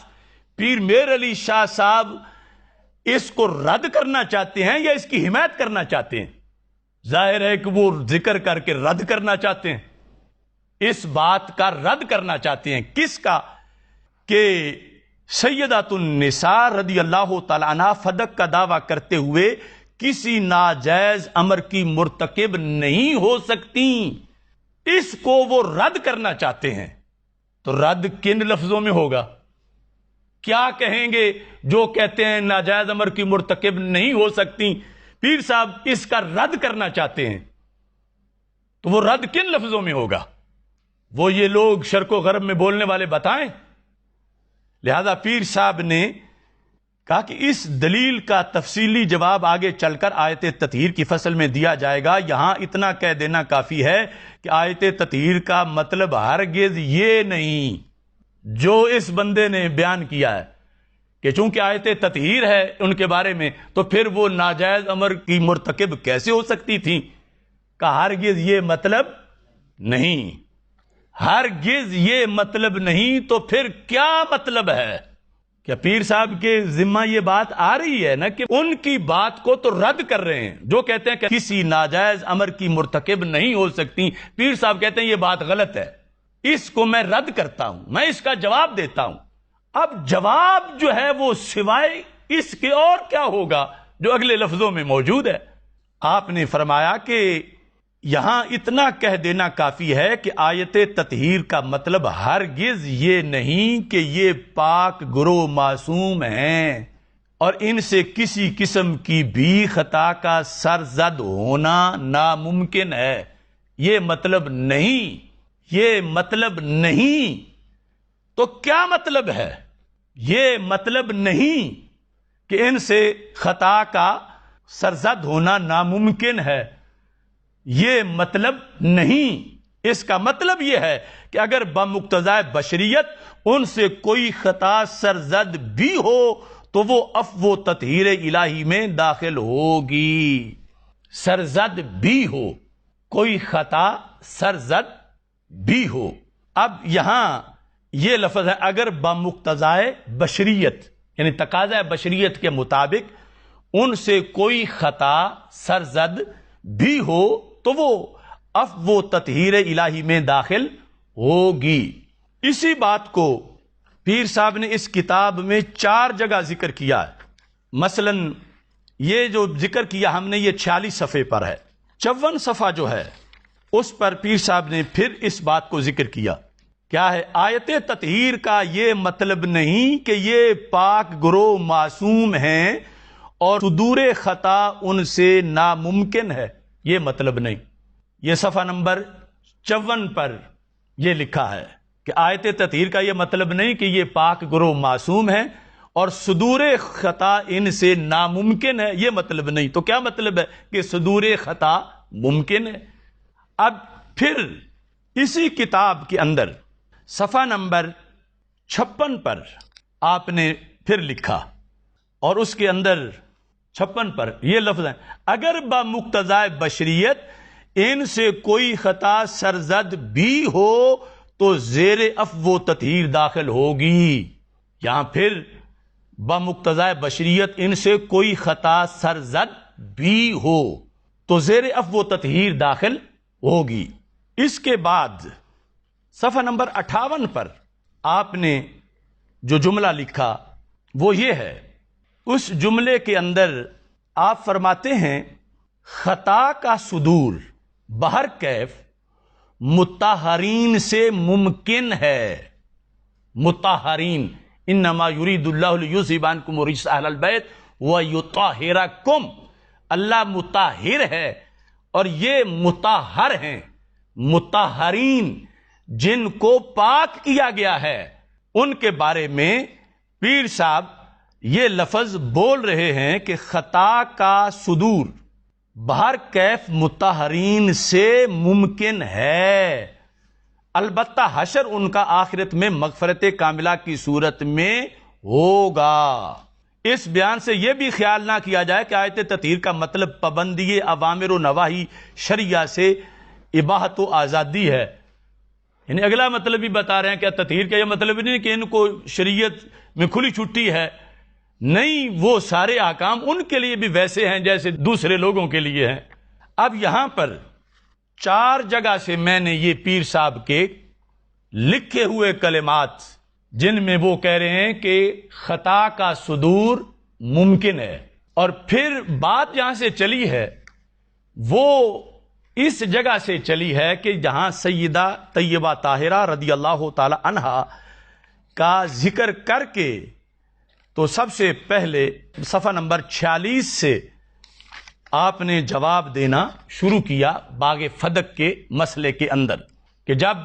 پیر میر علی شاہ صاحب اس کو رد کرنا چاہتے ہیں یا اس کی حمایت کرنا چاہتے ہیں؟ ظاہر ہے کہ وہ ذکر کر کے رد کرنا چاہتے ہیں، اس بات کا رد کرنا چاہتے ہیں۔ کس کا؟ کہ سیدۃ النساء رضی اللہ تعالی عنہ فدق کا دعویٰ کرتے ہوئے کسی ناجائز امر کی مرتکب نہیں ہو سکتی، اس کو وہ رد کرنا چاہتے ہیں۔ تو رد کن لفظوں میں ہوگا؟ کیا کہیں گے جو کہتے ہیں ناجائز امر کی مرتکب نہیں ہو سکتی؟ پیر صاحب اس کا رد کرنا چاہتے ہیں، تو وہ رد کن لفظوں میں ہوگا؟ وہ یہ لوگ شرق و غرب میں بولنے والے بتائیں۔ لہذا پیر صاحب نے کہا کہ اس دلیل کا تفصیلی جواب آگے چل کر آیت تطہیر کی فصل میں دیا جائے گا، یہاں اتنا کہہ دینا کافی ہے کہ آیت تطہیر کا مطلب ہرگز یہ نہیں جو اس بندے نے بیان کیا ہے کہ چونکہ آیت تطہیر ہے ان کے بارے میں تو پھر وہ ناجائز امر کی مرتکب کیسے ہو سکتی تھی؟ کہ ہرگز یہ مطلب نہیں، ہرگز یہ مطلب نہیں۔ تو پھر کیا مطلب ہے؟ کیا پیر صاحب کے ذمہ یہ بات آ رہی ہے نا کہ ان کی بات کو تو رد کر رہے ہیں جو کہتے ہیں کہ کسی ناجائز امر کی مرتکب نہیں ہو سکتی؟ پیر صاحب کہتے ہیں یہ بات غلط ہے، اس کو میں رد کرتا ہوں، میں اس کا جواب دیتا ہوں۔ اب جواب جو ہے وہ سوائے اس کے اور کیا ہوگا جو اگلے لفظوں میں موجود ہے؟ آپ نے فرمایا کہ یہاں اتنا کہہ دینا کافی ہے کہ آیت تطہیر کا مطلب ہرگز یہ نہیں کہ یہ پاک گروہ معصوم ہیں اور ان سے کسی قسم کی بھی خطا کا سرزد ہونا ناممکن ہے۔ یہ مطلب نہیں، یہ مطلب نہیں۔ تو کیا مطلب ہے؟ یہ مطلب نہیں کہ ان سے خطا کا سرزد ہونا ناممکن ہے، یہ مطلب نہیں۔ اس کا مطلب یہ ہے کہ اگر بمقتضائے بشریت ان سے کوئی خطا سرزد بھی ہو تو وہ عفو و تطہیر الہی میں داخل ہوگی۔ سرزد بھی ہو، کوئی خطا سرزد بھی ہو۔ اب یہاں یہ لفظ ہے اگر بمقتضائے بشریت، یعنی تقاضۂ بشریت کے مطابق ان سے کوئی خطا سرزد بھی ہو تو وہ عفو و تطہیر الہی میں داخل ہوگی۔ اسی بات کو پیر صاحب نے اس کتاب میں 4 جگہ ذکر کیا ہے۔ مثلا یہ جو ذکر کیا ہم نے یہ 46 صفحے پر ہے، 54 صفحہ جو ہے اس پر پیر صاحب نے پھر اس بات کو ذکر کیا۔ کیا ہے؟ آیت تطہیر کا یہ مطلب نہیں کہ یہ پاک گروہ معصوم ہیں اور صدور خطا ان سے ناممکن ہے، یہ مطلب نہیں۔ یہ صفحہ نمبر 54 پر یہ لکھا ہے کہ آیت تطہیر کا یہ مطلب نہیں کہ یہ پاک گروہ معصوم ہیں اور صدور خطا ان سے ناممکن ہے، یہ مطلب نہیں۔ تو کیا مطلب ہے؟ کہ صدور خطا ممکن ہے۔ اب پھر اسی کتاب کے اندر صفحہ نمبر 56 پر آپ نے پھر لکھا، اور اس کے اندر 56 پر یہ لفظ ہے: اگر بمقتضائے بشریت ان سے کوئی خطا سرزد بھی ہو تو زیر عفو و تطہیر داخل ہوگی۔ یہاں پھر بمقتضائے بشریت ان سے کوئی خطا سرزد بھی ہو تو زیر عفو و تطہیر داخل ہوگی۔ اس کے بعد صفحہ نمبر 58 پر آپ نے جو جملہ لکھا وہ یہ ہے، اس جملے کے اندر آپ فرماتے ہیں: خطا کا صدور بہر کیف مطہرین سے ممکن ہے۔ مطہرین، انما یرید اللہ لیذھب عنکم الرجس اہل البیت ویطہرکم، اللہ مطہر ہے اور یہ مطہر ہیں۔ مطہرین جن کو پاک کیا گیا ہے ان کے بارے میں پیر صاحب یہ لفظ بول رہے ہیں کہ خطا کا صدور بہر کیف مطہرین سے ممکن ہے، البتہ حشر ان کا آخرت میں مغفرت کاملہ کی صورت میں ہوگا۔ اس بیان سے یہ بھی خیال نہ کیا جائے کہ آیت تطہیر کا مطلب پابندی اوامر و نواہی شریعہ سے اباحت و آزادی ہے، یعنی اگلا مطلب بھی بتا رہے ہیں کہ تطہیر کا یہ مطلب نہیں کہ ان کو شریعت میں کھلی چھٹی ہے، نہیں، وہ سارے احکام ان کے لیے بھی ویسے ہیں جیسے دوسرے لوگوں کے لیے ہیں۔ اب یہاں پر 4 جگہ سے میں نے یہ پیر صاحب کے لکھے ہوئے کلمات جن میں وہ کہہ رہے ہیں کہ خطا کا صدور ممکن ہے، اور پھر بات جہاں سے چلی ہے وہ اس جگہ سے چلی ہے کہ جہاں سیدہ طیبہ طاہرہ رضی اللہ تعالی عنہا کا ذکر کر کے تو سب سے پہلے صفحہ نمبر 46 سے آپ نے جواب دینا شروع کیا باغ فدق کے مسئلے کے اندر، کہ جب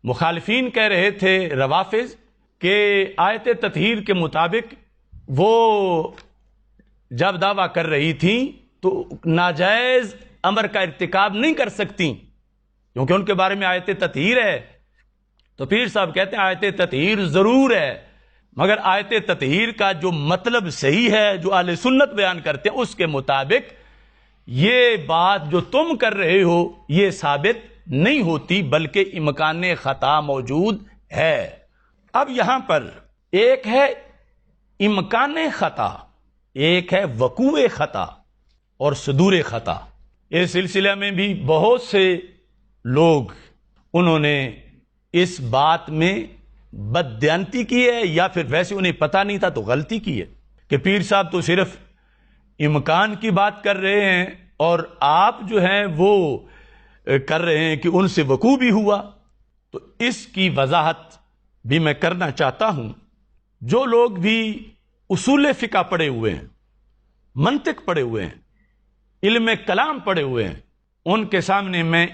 مخالفین کہہ رہے تھے روافض کہ آیت تطہیر کے مطابق وہ جب دعویٰ کر رہی تھیں تو ناجائز امر کا ارتکاب نہیں کر سکتی کیونکہ ان کے بارے میں آیت تطہیر ہے، تو پیر صاحب کہتے ہیں آیت تطہیر ضرور ہے، مگر آیت تطہیر کا جو مطلب صحیح ہے جو اہل سنت بیان کرتے ہیں اس کے مطابق یہ بات جو تم کر رہے ہو یہ ثابت نہیں ہوتی، بلکہ امکان خطا موجود ہے۔ اب یہاں پر ایک ہے امکان خطا، ایک ہے وقوع خطا اور صدور خطا۔ اس سلسلہ میں بھی بہت سے لوگ انہوں نے اس بات میں بددیانتی کی ہے یا پھر ویسے انہیں پتہ نہیں تھا تو غلطی کی ہے کہ پیر صاحب تو صرف امکان کی بات کر رہے ہیں اور آپ جو ہیں وہ کر رہے ہیں کہ ان سے وقوع بھی ہوا۔ تو اس کی وضاحت بھی میں کرنا چاہتا ہوں۔ جو لوگ بھی اصول فقہ پڑھے ہوئے ہیں، منطق پڑھے ہوئے ہیں، علم کلام پڑھے ہوئے ہیں، ان کے سامنے میں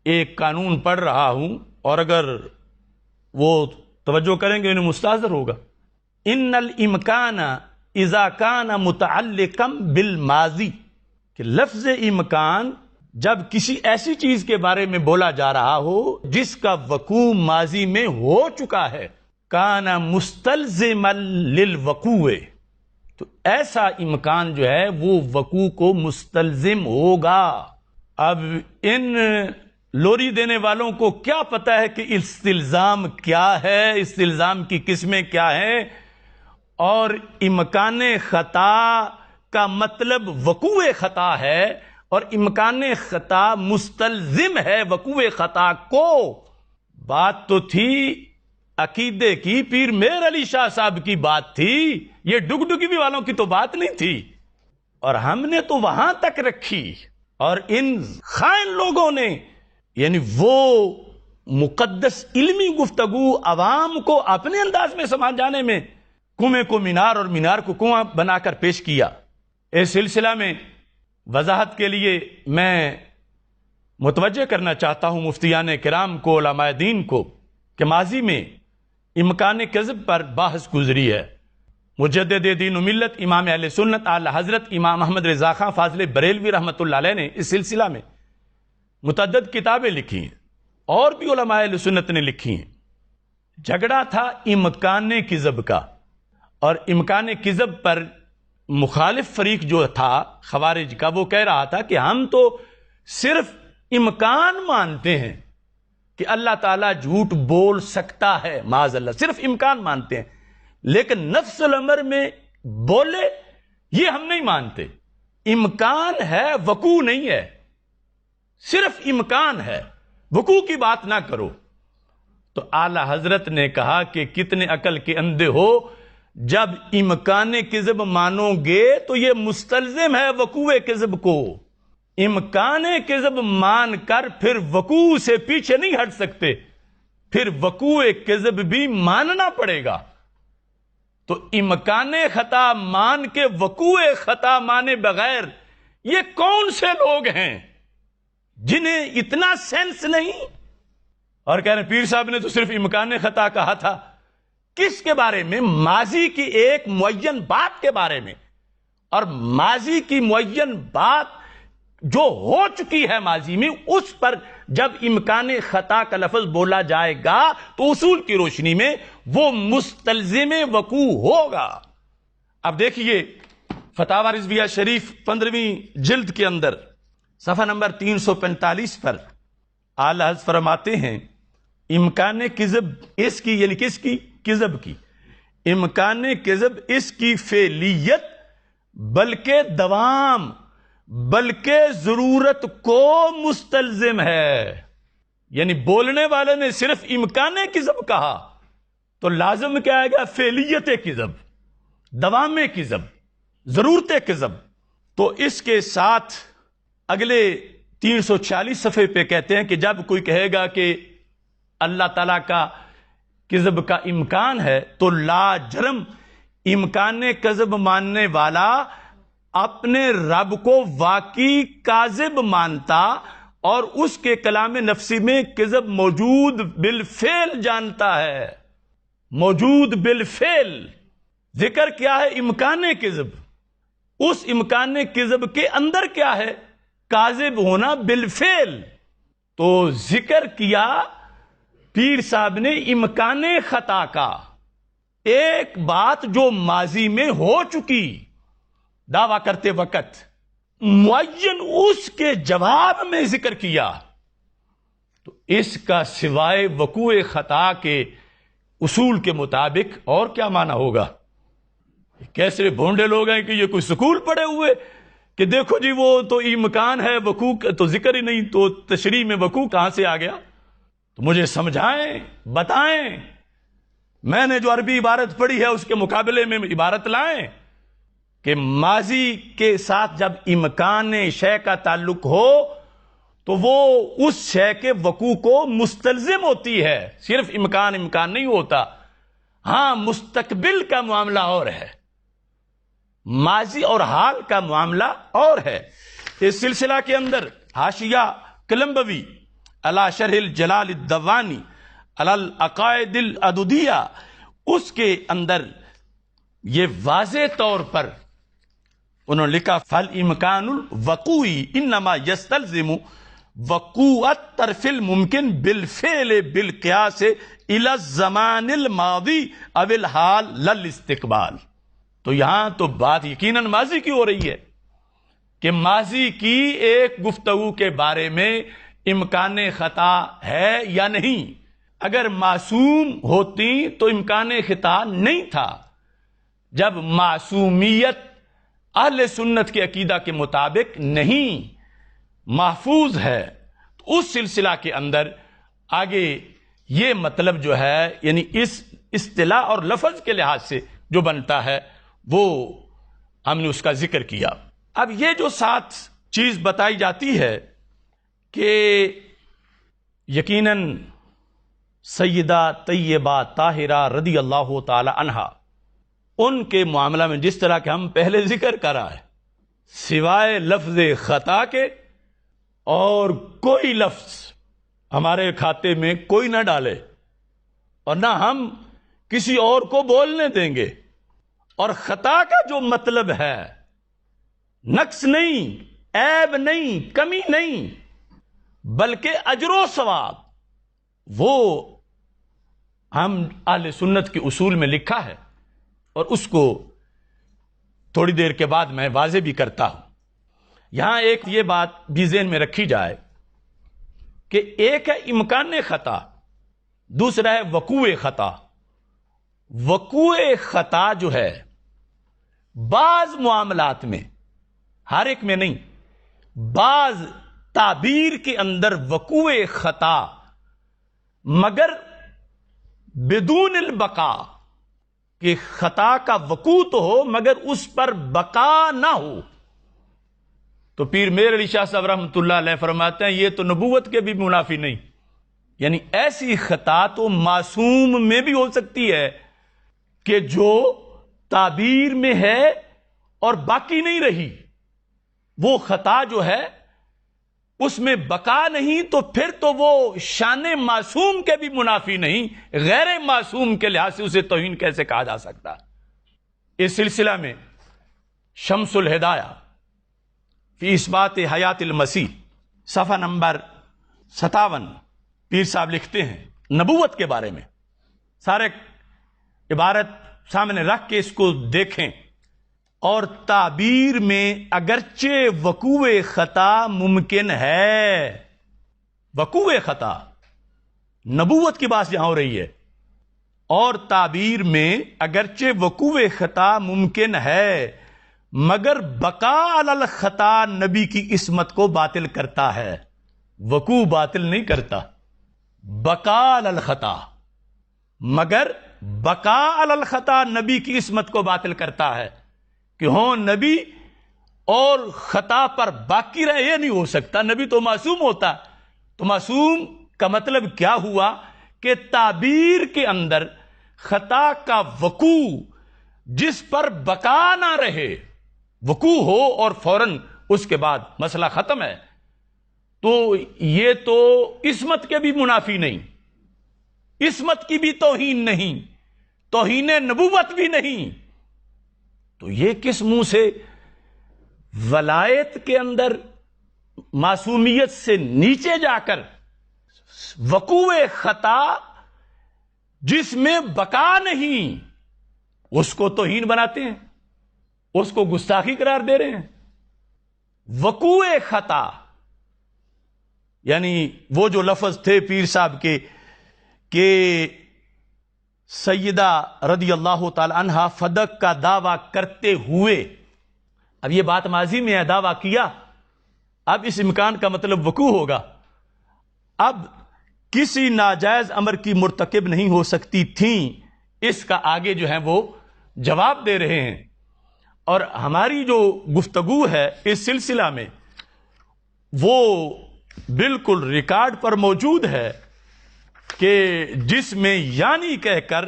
ایک قانون پڑھ رہا ہوں اور اگر وہ توجہ کریں گے انہیں مستحضر ہوگا۔ ان الامکان اذا کان متعلقا بالماضی، کہ لفظ امکان جب کسی ایسی چیز کے بارے میں بولا جا رہا ہو جس کا وقوع ماضی میں ہو چکا ہے، کان مستلزما للوقوع، تو ایسا امکان جو ہے وہ وقوع کو مستلزم ہوگا۔ اب ان لوری دینے والوں کو کیا پتا ہے کہ استلزام کیا ہے، استلزام کی قسمیں کیا ہیں، اور امکان خطا کا مطلب وقوع خطا ہے اور امکان خطا مستلزم ہے وقوع خطا کو۔ بات تو تھی عقیدے کی، پیر میر علی شاہ صاحب کی بات تھی، یہ ڈگڈگی والوں کی تو بات نہیں تھی، اور ہم نے تو وہاں تک رکھی، اور ان خائن لوگوں نے یعنی وہ مقدس علمی گفتگو عوام کو اپنے انداز میں سمجھ جانے میں کنویں کو مینار اور مینار کو کنواں بنا کر پیش کیا۔ اس سلسلہ میں وضاحت کے لیے میں متوجہ کرنا چاہتا ہوں مفتیان کرام کو، علماء دین کو، کہ ماضی میں امکان کذب پر بحث گزری ہے، مجدد دین و ملت امام اہل سنت اعلی حضرت امام محمد رضا خان فاضل بریلوی رحمۃ اللہ علیہ نے اس سلسلہ میں متعدد کتابیں لکھی ہیں، اور بھی علماء اہل سنت نے لکھی ہیں۔ جھگڑا تھا امکان کذب کا، اور امکان کذب پر مخالف فریق جو تھا خوارج کا، وہ کہہ رہا تھا کہ ہم تو صرف امکان مانتے ہیں کہ اللہ تعالیٰ جھوٹ بول سکتا ہے، معاذ اللہ، صرف امکان مانتے ہیں، لیکن نفس الامر میں بولے یہ ہم نہیں مانتے۔ امکان ہے، وقوع نہیں ہے، صرف امکان ہے، وقوع کی بات نہ کرو۔ تو اعلی حضرت نے کہا کہ کتنے عقل کے اندھے ہو، جب امکان کذب مانو گے تو یہ مستلزم ہے وقوع کذب کو۔ امکان کذب مان کر پھر وقوع سے پیچھے نہیں ہٹ سکتے، پھر وقوع کذب بھی ماننا پڑے گا۔ تو امکان خطا مان کے وقوع خطا مانے بغیر یہ کون سے لوگ ہیں جنہیں اتنا سینس نہیں؟ اور کہہ رہے پیر صاحب نے تو صرف امکان خطا کہا تھا۔ کس کے بارے میں؟ ماضی کی ایک معین بات کے بارے میں، اور ماضی کی معین بات جو ہو چکی ہے ماضی میں، اس پر جب امکان خطا کا لفظ بولا جائے گا تو اصول کی روشنی میں وہ مستلزم وقوع ہوگا۔ اب دیکھیے فتاوی رضویہ شریف 15ویں جلد کے اندر صفحہ نمبر 345 پر اعلی حضرت فرماتے ہیں امکان کذب اس کی، یعنی کس کی؟ کذب کی۔ امکان کذب اس کی فعلیت بلکہ دوام بلکہ ضرورت کو مستلزم ہے۔ یعنی بولنے والے نے صرف امکان کذب کہا تو لازم کیا آئے گا؟ فعلیت کذب، دوام کذب، ضرورت کذب۔ تو اس کے ساتھ اگلے 346 صفحے پہ کہتے ہیں کہ جب کوئی کہے گا کہ اللہ تعالیٰ کا کذب کا امکان ہے تو لا جرم امکان کذب ماننے والا اپنے رب کو واقعی کاذب مانتا اور اس کے کلام نفسی میں کذب موجود بالفعل جانتا ہے۔ موجود بالفعل، ذکر کیا ہے؟ امکان کذب۔ اس امکان کذب کے اندر کیا ہے؟ کاذب ہونا بالفعل۔ تو ذکر کیا پیر صاحب نے امکان خطا کا، ایک بات جو ماضی میں ہو چکی، دعویٰ کرتے وقت معین اس کے جواب میں ذکر کیا، تو اس کا سوائے وقوع خطا کے اصول کے مطابق اور کیا معنی ہوگا؟ کیسے بھونڈے لوگ ہیں کہ یہ کوئی سکول پڑے ہوئے کہ دیکھو جی وہ تو امکان ہے، وقوع تو ذکر ہی نہیں، تو تشریح میں وقوع کہاں سے آ گیا؟ تو مجھے سمجھائیں، بتائیں، میں نے جو عربی عبارت پڑھی ہے اس کے مقابلے میں عبارت لائیں کہ ماضی کے ساتھ جب امکان شے کا تعلق ہو تو وہ اس شے کے وقوع کو مستلزم ہوتی ہے، صرف امکان نہیں ہوتا۔ ہاں مستقبل کا معاملہ اور ہے، ماضی اور حال کا معاملہ اور ہے۔ اس سلسلہ کے اندر حاشیہ کلمبوی علی شرح الجلال الدوانی علی العقائد العدودیہ، اس کے اندر یہ واضح طور پر انہوں نے لکھا فالامکان الوقوعی انما یستلزم وقوع الطرف الممکن بالفعل بالقیاس الی الزمان الماضی او الحال للاستقبال۔ تو یہاں تو بات یقیناً ماضی کی ہو رہی ہے کہ ماضی کی ایک گفتگو کے بارے میں امکان خطا ہے یا نہیں۔ اگر معصوم ہوتی تو امکان خطا نہیں تھا۔ جب معصومیت اہل سنت کے عقیدہ کے مطابق نہیں، محفوظ ہے، تو اس سلسلہ کے اندر آگے یہ مطلب جو ہے، یعنی اس اصطلاح اور لفظ کے لحاظ سے جو بنتا ہے وہ ہم نے اس کا ذکر کیا۔ اب یہ جو ساتھ چیز بتائی جاتی ہے کہ یقیناً سیدہ طیبہ طاہرہ رضی اللہ تعالی عنہا، ان کے معاملہ میں جس طرح کہ ہم پہلے ذکر کر رہا ہے، سوائے لفظ خطا کے اور کوئی لفظ ہمارے کھاتے میں کوئی نہ ڈالے اور نہ ہم کسی اور کو بولنے دیں گے۔ اور خطا کا جو مطلب ہے نقص نہیں، عیب نہیں، کمی نہیں، بلکہ اجر و ثواب، وہ ہم اہل سنت کے اصول میں لکھا ہے، اور اس کو تھوڑی دیر کے بعد میں واضح بھی کرتا ہوں۔ یہاں ایک یہ بات بھی ذہن میں رکھی جائے کہ ایک ہے امکان خطا، دوسرا ہے وقوع خطا۔ وقوع خطا جو ہے بعض معاملات میں، ہر ایک میں نہیں، بعض تعبیر کے اندر وقوع خطا مگر بدون البقاء، کہ خطا کا وقوع تو ہو مگر اس پر بقا نہ ہو۔ تو پیر میر علی شاہ صاحب رحمۃ اللہ علیہ فرماتے ہیں یہ تو نبوت کے بھی منافی نہیں، یعنی ایسی خطا تو معصوم میں بھی ہو سکتی ہے کہ جو تعبیر میں ہے اور باقی نہیں رہی، وہ خطا جو ہے اس میں بقا نہیں، تو پھر تو وہ شان معصوم کے بھی منافی نہیں، غیر معصوم کے لحاظ سے اسے توہین کیسے کہا جا سکتا۔ اس سلسلہ میں شمس الہدایہ فی اثبات حیات المسیح صفحہ نمبر 57 پیر صاحب لکھتے ہیں نبوت کے بارے میں، سارے عبارت سامنے رکھ کے اس کو دیکھیں، اور تعبیر میں اگرچہ وقوع خطا ممکن ہے، وقوع خطا نبوت کی بات یہاں ہو رہی ہے، اور تعبیر میں اگرچہ وقوع خطا ممکن ہے مگر بقا علی الخطا نبی کی عصمت کو باطل کرتا ہے، وقوع باطل نہیں کرتا، بقا علی الخطا، مگر بقا علی الخطا نبی کی عصمت کو باطل کرتا ہے، کہ ہوں نبی اور خطا پر باقی رہے، یہ نہیں ہو سکتا، نبی تو معصوم ہوتا۔ تو معصوم کا مطلب کیا ہوا کہ تعبیر کے اندر خطا کا وقوع جس پر بقا نہ رہے، وقوع ہو اور فوراً اس کے بعد مسئلہ ختم ہے، تو یہ تو عصمت کے بھی منافی نہیں، عصمت کی بھی توہین نہیں، توہین نبوت بھی نہیں، تو یہ کس منہ سے ولایت کے اندر معصومیت سے نیچے جا کر وقوع خطا جس میں بقا نہیں اس کو توہین بناتے ہیں، اس کو گستاخی قرار دے رہے ہیں۔ وقوع خطا یعنی وہ جو لفظ تھے پیر صاحب کے کہ سیدہ رضی اللہ تعالی عنہا فدق کا دعویٰ کرتے ہوئے، اب یہ بات ماضی میں ہے، دعویٰ کیا، اب اس امکان کا مطلب وقوع ہوگا، اب کسی ناجائز امر کی مرتکب نہیں ہو سکتی تھیں، اس کا آگے جو ہے وہ جواب دے رہے ہیں۔ اور ہماری جو گفتگو ہے اس سلسلہ میں وہ بالکل ریکارڈ پر موجود ہے، کہ جس میں یعنی کہہ کر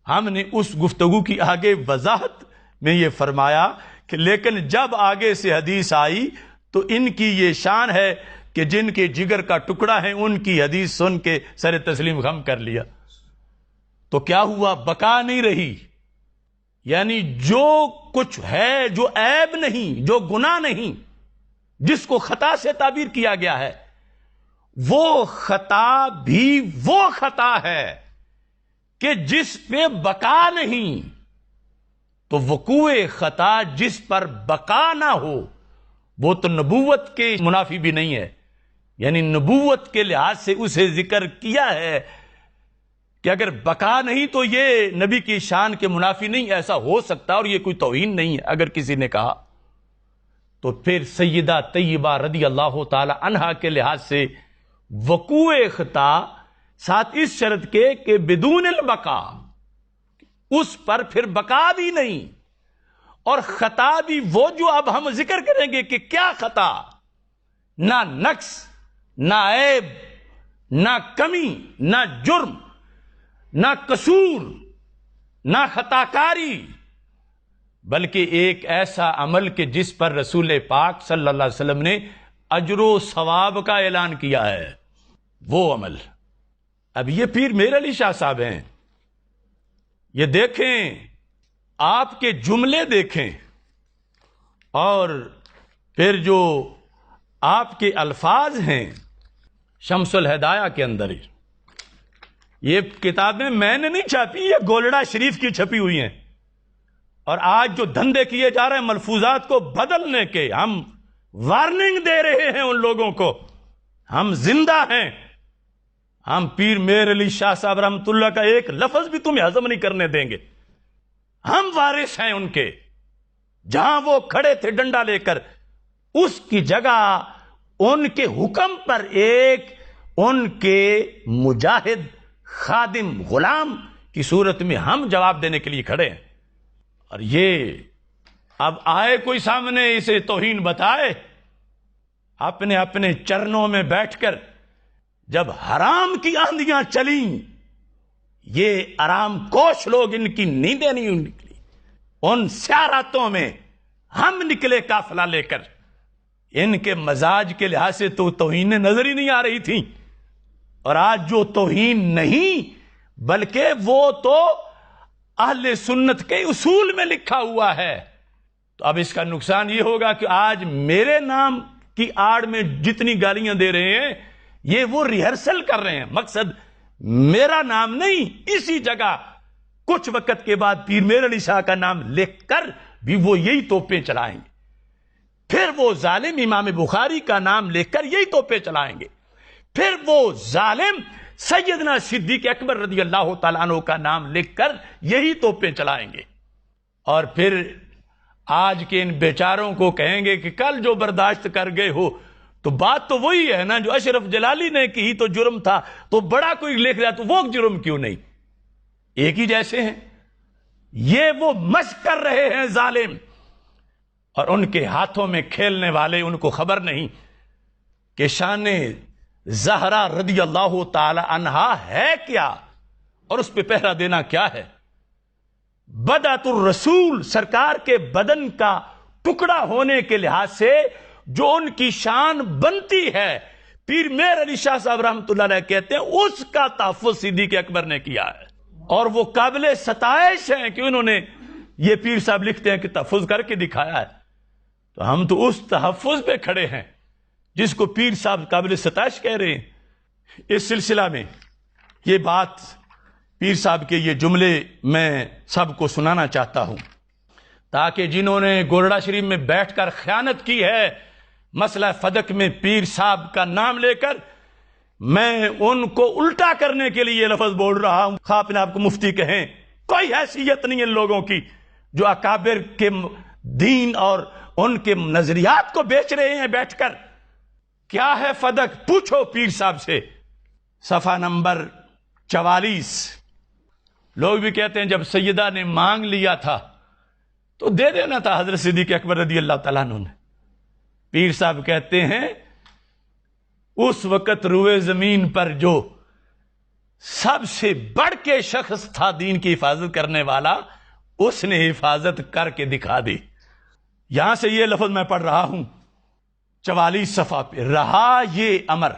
ہم نے اس گفتگو کی آگے وضاحت میں یہ فرمایا کہ لیکن جب آگے سے حدیث آئی تو ان کی یہ شان ہے کہ جن کے جگر کا ٹکڑا ہے ان کی حدیث سن کے سر تسلیم خم کر لیا۔ تو کیا ہوا؟ بقا نہیں رہی، یعنی جو کچھ ہے، جو عیب نہیں، جو گناہ نہیں، جس کو خطا سے تعبیر کیا گیا ہے، وہ خطا بھی وہ خطا ہے کہ جس پہ بقا نہیں۔ تو وقوع خطا جس پر بقا نہ ہو وہ تو نبوت کے منافی بھی نہیں ہے، یعنی نبوت کے لحاظ سے اسے ذکر کیا ہے کہ اگر بقا نہیں تو یہ نبی کی شان کے منافی نہیں، ایسا ہو سکتا، اور یہ کوئی توہین نہیں ہے اگر کسی نے کہا۔ تو پھر سیدہ طیبہ رضی اللہ تعالی عنہا کے لحاظ سے وقوع خطا ساتھ اس شرط کے کہ بدون البقا، اس پر پھر بقا بھی نہیں، اور خطا بھی وہ جو اب ہم ذکر کریں گے کہ کیا خطا، نہ نقص، نہ عیب، نہ کمی، نہ جرم، نہ قصور، نہ خطا کاری، بلکہ ایک ایسا عمل کہ جس پر رسول پاک صلی اللہ علیہ وسلم نے اجر و ثواب کا اعلان کیا ہے، وہ عمل۔ اب یہ پیر میر علی شاہ صاحب ہیں، یہ دیکھیں آپ کے جملے دیکھیں اور پھر جو آپ کے الفاظ ہیں شمس الہدایہ کے اندر ہی، یہ کتابیں میں نے نہیں چھاپی، یہ گولڑا شریف کی چھپی ہوئی ہیں، اور آج جو دھندے کیے جا رہے ہیں ملفوظات کو بدلنے کے، ہم وارننگ دے رہے ہیں ان لوگوں کو۔ ہم زندہ ہیں، ہم پیر میر علی شاہ صاحب رحمۃ اللہ کا ایک لفظ بھی تمہیں ہضم نہیں کرنے دیں گے، ہم وارث ہیں ان کے۔ جہاں وہ کھڑے تھے ڈنڈا لے کر، اس کی جگہ ان کے حکم پر ایک ان کے مجاہد خادم غلام کی صورت میں ہم جواب دینے کے لیے کھڑے ہیں۔ اور یہ اب آئے کوئی سامنے اسے توہین بتائے، اپنے اپنے چرنوں میں بیٹھ کر جب حرام کی آندیاں چلیں، یہ آرام کوش لوگ، ان کی نیندیں نہیں نکلی، ان سیاہ راتوں میں ہم نکلے قافلہ لے کر، ان کے مزاج کے لحاظ سے تو توہین نظر ہی نہیں آ رہی تھی، اور آج جو توہین نہیں بلکہ وہ تو اہل سنت کے اصول میں لکھا ہوا ہے۔ تو اب اس کا نقصان یہ ہوگا کہ آج میرے نام کی آڑ میں جتنی گالیاں دے رہے ہیں، یہ وہ ریہرسل کر رہے ہیں، مقصد میرا نام نہیں، اسی جگہ کچھ وقت کے بعد پیر میر علی شاہ کا نام لکھ کر بھی وہ یہی توپیں چلائیں گے، پھر وہ ظالم امام بخاری کا نام لکھ کر یہی توپیں چلائیں گے، پھر وہ ظالم سیدنا صدیق اکبر رضی اللہ تعالیٰ عنہ کا نام لکھ کر یہی توپیں چلائیں گے، اور پھر آج کے ان بیچاروں کو کہیں گے کہ کل جو برداشت کر گئے ہو، تو بات تو وہی ہے نا جو اشرف جلالی نے کی تو جرم تھا، تو بڑا کوئی لکھ رہا تو وہ جرم کیوں نہیں؟ ایک ہی جیسے ہیں، یہ وہ مشق کر رہے ہیں ظالم، اور ان کے ہاتھوں میں کھیلنے والے ان کو خبر نہیں کہ شان زہرا رضی اللہ تعالی عنہا ہے کیا، اور اس پہ پہرا دینا کیا ہے۔ بدعت الرسول، سرکار کے بدن کا ٹکڑا ہونے کے لحاظ سے جو ان کی شان بنتی ہے، پیر میر علی شاہ صاحب رحمۃ اللہ علیہ کہتے ہیں اس کا تحفظ صدیق اکبر نے کیا ہے، اور وہ قابل ستائش ہیں کہ انہوں نے، یہ پیر صاحب لکھتے ہیں کہ تحفظ کر کے دکھایا ہے، تو ہم تو اس تحفظ پہ کھڑے ہیں جس کو پیر صاحب قابل ستائش کہہ رہے ہیں۔ اس سلسلہ میں یہ بات، پیر صاحب کے یہ جملے میں سب کو سنانا چاہتا ہوں، تاکہ جنہوں نے گولڑا شریف میں بیٹھ کر خیانت کی ہے مسئلہ فدق میں پیر صاحب کا نام لے کر، میں ان کو الٹا کرنے کے لیے یہ لفظ بول رہا ہوں۔ خواہ اپنے آپ کو مفتی کہیں، کوئی حیثیت نہیں ان لوگوں کی جو اکابر کے دین اور ان کے نظریات کو بیچ رہے ہیں بیٹھ کر۔ کیا ہے فدق؟ پوچھو پیر صاحب سے۔ صفحہ نمبر 44، لوگ بھی کہتے ہیں جب سیدہ نے مانگ لیا تھا تو دے دینا تھا حضرت صدیق اکبر رضی اللہ تعالیٰ عنہ نے۔ پیر صاحب کہتے ہیں اس وقت روئے زمین پر جو سب سے بڑھ کے شخص تھا دین کی حفاظت کرنے والا، اس نے حفاظت کر کے دکھا دی۔ یہاں سے یہ لفظ میں پڑھ رہا ہوں 44 صفحہ پہ، رہا یہ امر،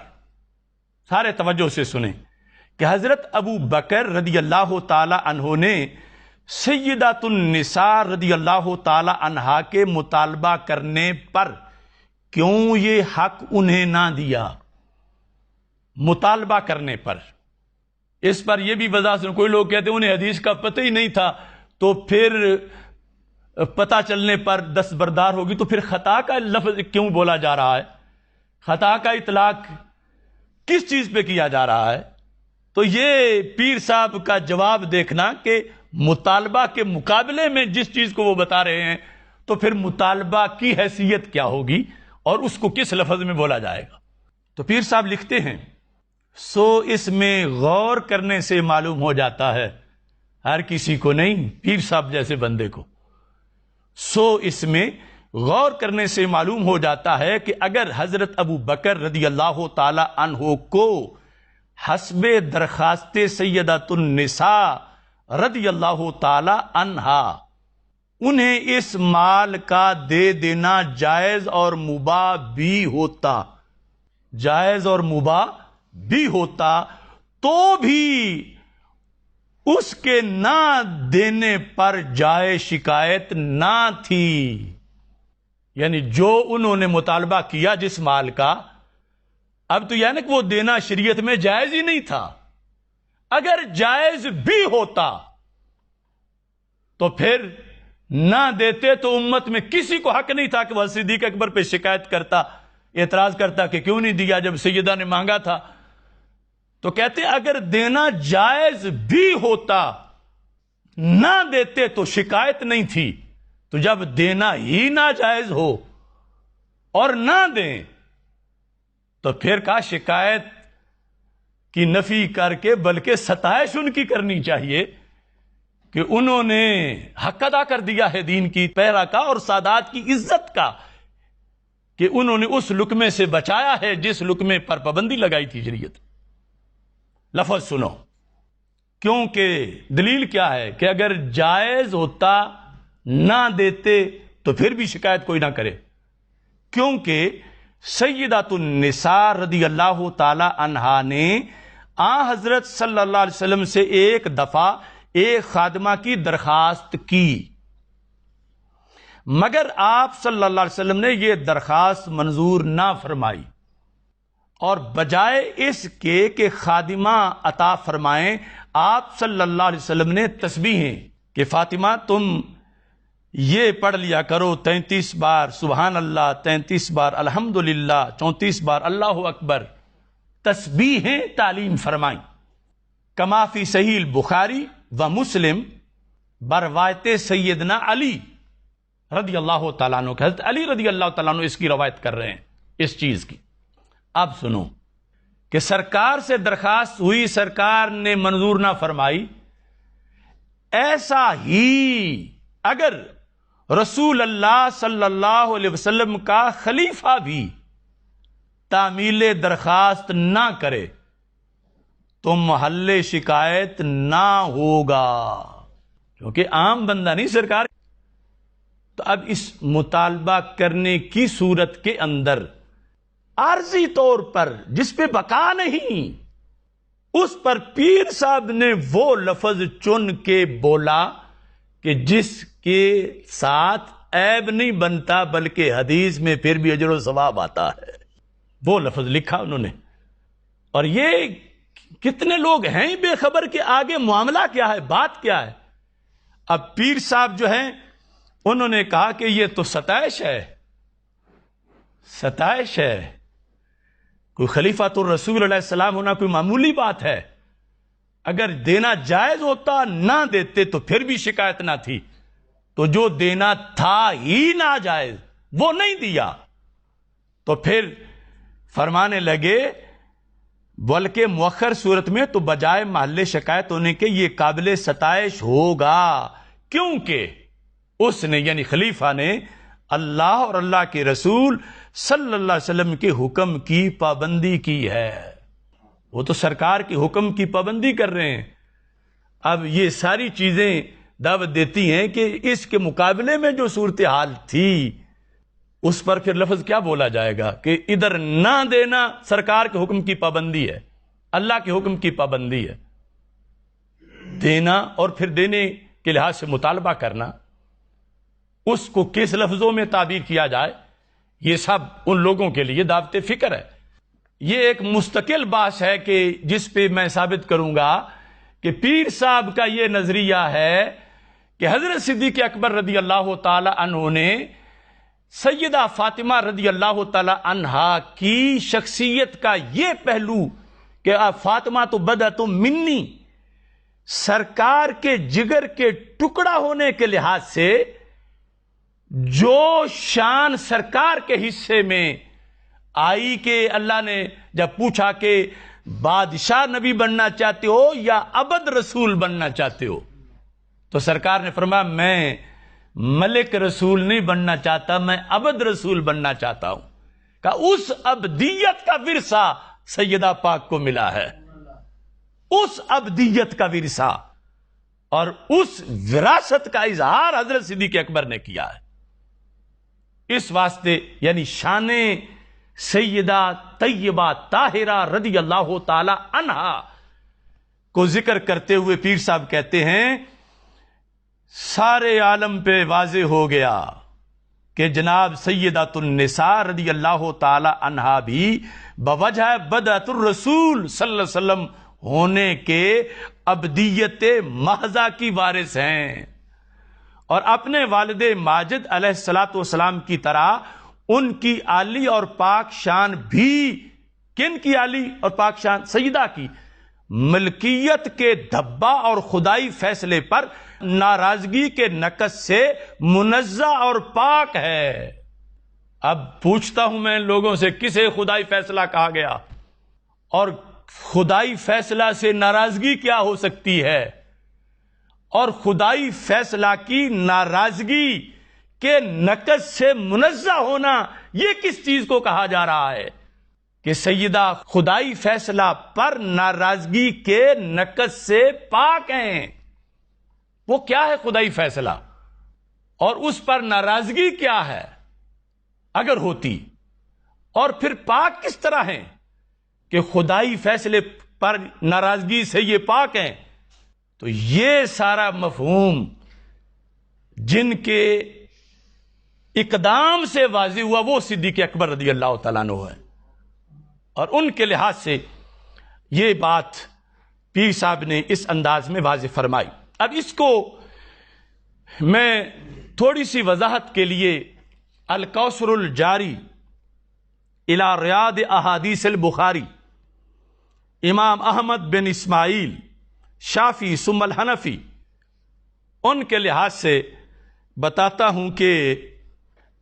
سارے توجہ سے سنیں، کہ حضرت ابو بکر رضی اللہ تعالی عنہ نے سیدات النساء رضی اللہ تعالی عنہا کے مطالبہ کرنے پر کیوں یہ حق انہیں نہ دیا؟ مطالبہ کرنے پر، اس پر یہ بھی وضاحت سن، کوئی لوگ کہتے ہیں انہیں حدیث کا پتہ ہی نہیں تھا تو پھر پتہ چلنے پر دستبردار ہوگی، تو پھر خطا کا لفظ کیوں بولا جا رہا ہے؟ خطا کا اطلاق کس چیز پہ کیا جا رہا ہے؟ تو یہ پیر صاحب کا جواب دیکھنا کہ مطالبہ کے مقابلے میں جس چیز کو وہ بتا رہے ہیں تو پھر مطالبہ کی حیثیت کیا ہوگی اور اس کو کس لفظ میں بولا جائے گا۔ تو پیر صاحب لکھتے ہیں سو اس میں غور کرنے سے معلوم ہو جاتا ہے، ہر کسی کو نہیں، پیر صاحب جیسے بندے کو، سو اس میں غور کرنے سے معلوم ہو جاتا ہے کہ اگر حضرت ابو بکر رضی اللہ تعالی عنہ کو حسب درخواست سیدات النساء رضی اللہ تعالی عنہا انہیں اس مال کا دے دینا جائز اور مباح بھی ہوتا، جائز اور مباح بھی ہوتا، تو بھی اس کے نہ دینے پر جائے شکایت نہ تھی. یعنی جو انہوں نے مطالبہ کیا جس مال کا، اب تو یعنی کہ وہ دینا شریعت میں جائز ہی نہیں تھا. اگر جائز بھی ہوتا تو پھر نہ دیتے تو امت میں کسی کو حق نہیں تھا کہ وہ صدیق اکبر پہ شکایت کرتا، اعتراض کرتا کہ کیوں نہیں دیا جب سیدہ نے مانگا تھا. تو کہتے اگر دینا جائز بھی ہوتا نہ دیتے تو شکایت نہیں تھی. تو جب دینا ہی ناجائز ہو اور نہ دیں تو پھر کا شکایت کی نفی کر کے بلکہ ستائش ان کی کرنی چاہیے کہ انہوں نے حق ادا کر دیا ہے دین کی پیرا کا اور سادات کی عزت کا، کہ انہوں نے اس لقمے سے بچایا ہے جس لقمے پر پابندی لگائی تھی شریعت. لفظ سنو، کیونکہ دلیل کیا ہے کہ اگر جائز ہوتا نہ دیتے تو پھر بھی شکایت کوئی نہ کرے. کیونکہ سیدۃ النساء رضی اللہ تعالی عنہا نے حضرت صلی اللہ علیہ وسلم سے ایک دفعہ ایک خادمہ کی درخواست کی، مگر آپ صلی اللہ علیہ وسلم نے یہ درخواست منظور نہ فرمائی، اور بجائے اس کے کہ خادمہ عطا فرمائیں آپ صلی اللہ علیہ وسلم نے تسبیحیں کہ فاطمہ تم یہ پڑھ لیا کرو 33 بار سبحان اللہ، 33 بار الحمدللہ، 34 بار اللہ اکبر، تسبیحیں تعلیم فرمائیں. کما فی صحیح البخاری و مسلم بروایت سیدنا علی رضی اللہ تعالیٰ عنہ، حضرت علی رضی اللہ تعالیٰ عنہ اس کی روایت کر رہے ہیں اس چیز کی. اب سنو کہ سرکار سے درخواست ہوئی، سرکار نے منظور نہ فرمائی. ایسا ہی اگر رسول اللہ صلی اللہ علیہ وسلم کا خلیفہ بھی تعمیل درخواست نہ کرے تو محل شکایت نہ ہوگا، کیونکہ عام بندہ نہیں سرکار. تو اب اس مطالبہ کرنے کی صورت کے اندر عارضی طور پر جس پہ بقا نہیں، اس پر پیر صاحب نے وہ لفظ چن کے بولا کہ جس کے ساتھ عیب نہیں بنتا بلکہ حدیث میں پھر بھی اجر و ثواب آتا ہے. وہ لفظ لکھا انہوں نے. اور یہ کتنے لوگ ہیں بے خبر کہ آگے معاملہ کیا ہے، بات کیا ہے. اب پیر صاحب جو ہیں انہوں نے کہا کہ یہ تو ستائش ہے، ستائش ہے. کوئی خلیفۃ الرسول علیہ السلام ہونا کوئی معمولی بات ہے. اگر دینا جائز ہوتا نہ دیتے تو پھر بھی شکایت نہ تھی. تو جو دینا تھا ہی ناجائز وہ نہیں دیا تو پھر فرمانے لگے بلکہ مؤخر صورت میں تو بجائے محل شکایت ہونے کے یہ قابل ستائش ہوگا، کیونکہ اس نے یعنی خلیفہ نے اللہ اور اللہ کے رسول صلی اللہ علیہ وسلم کے حکم کی پابندی کی ہے. وہ تو سرکار کے حکم کی پابندی کر رہے ہیں. اب یہ ساری چیزیں دعوت دیتی ہیں کہ اس کے مقابلے میں جو صورتحال تھی اس پر پھر لفظ کیا بولا جائے گا کہ ادھر نہ دینا سرکار کے حکم کی پابندی ہے، اللہ کے حکم کی پابندی ہے. دینا اور پھر دینے کے لحاظ سے مطالبہ کرنا، اس کو کس لفظوں میں تعبیر کیا جائے، یہ سب ان لوگوں کے لیے دعوت فکر ہے. یہ ایک مستقل بحث ہے کہ جس پہ میں ثابت کروں گا کہ پیر صاحب کا یہ نظریہ ہے کہ حضرت صدیق اکبر رضی اللہ تعالی عنہ نے سیدہ فاطمہ رضی اللہ تعالی عنہا کی شخصیت کا یہ پہلو کہ فاطمہ تو بدعت منی، سرکار کے جگر کے ٹکڑا ہونے کے لحاظ سے جو شان سرکار کے حصے میں آئی کہ اللہ نے جب پوچھا کہ بادشاہ نبی بننا چاہتے ہو یا ابد رسول بننا چاہتے ہو، تو سرکار نے فرمایا میں ملک رسول نہیں بننا چاہتا، میں ابد رسول بننا چاہتا ہوں. کہ اس ابدیت کا ورثہ سیدہ پاک کو ملا ہے، اس ابدیت کا ورثہ اور اس وراثت کا اظہار حضرت صدیق اکبر نے کیا ہے. اس واسطے یعنی شان سیدہ طیبہ طاہرہ رضی اللہ تعالی عنہا کو ذکر کرتے ہوئے پیر صاحب کہتے ہیں سارے عالم پہ واضح ہو گیا کہ جناب سیدۃ النساء رضی اللہ تعالی عنہا بھی بوجہ بدعت الرسول صلی اللہ علیہ وسلم ہونے کے ابدیت محضہ کی وارث ہیں، اور اپنے والد ماجد علیہ الصلوۃ والسلام کی طرح ان کی عالی اور پاک شان بھی، کن کی عالی اور پاک شان؟ سیدہ کی ملکیت کے دھبا اور خدائی فیصلے پر ناراضگی کے نقص سے منزہ اور پاک ہے۔ اب پوچھتا ہوں میں لوگوں سے، کسے خدائی فیصلہ کہا گیا؟ اور خدائی فیصلہ سے ناراضگی کیا ہو سکتی ہے؟ اور خدائی فیصلہ کی ناراضگی کے نقص سے منزہ ہونا، یہ کس چیز کو کہا جا رہا ہے کہ سیدہ خدائی فیصلہ پر ناراضگی کے نقص سے پاک ہیں؟ وہ کیا ہے خدائی فیصلہ، اور اس پر ناراضگی کیا ہے اگر ہوتی؟ اور پھر پاک کس طرح ہیں کہ خدائی فیصلے پر ناراضگی سے یہ پاک ہیں؟ تو یہ سارا مفہوم جن کے اقدام سے واضح ہوا وہ صدیق اکبر رضی اللہ تعالیٰ عنہ ہے، اور ان کے لحاظ سے یہ بات پیر صاحب نے اس انداز میں واضح فرمائی۔ اب اس کو میں تھوڑی سی وضاحت کے لیے الکوثر الجاری الی ریاض احادیث البخاری، امام احمد بن اسماعیل شافعی ثم الحنفی، ان کے لحاظ سے بتاتا ہوں کہ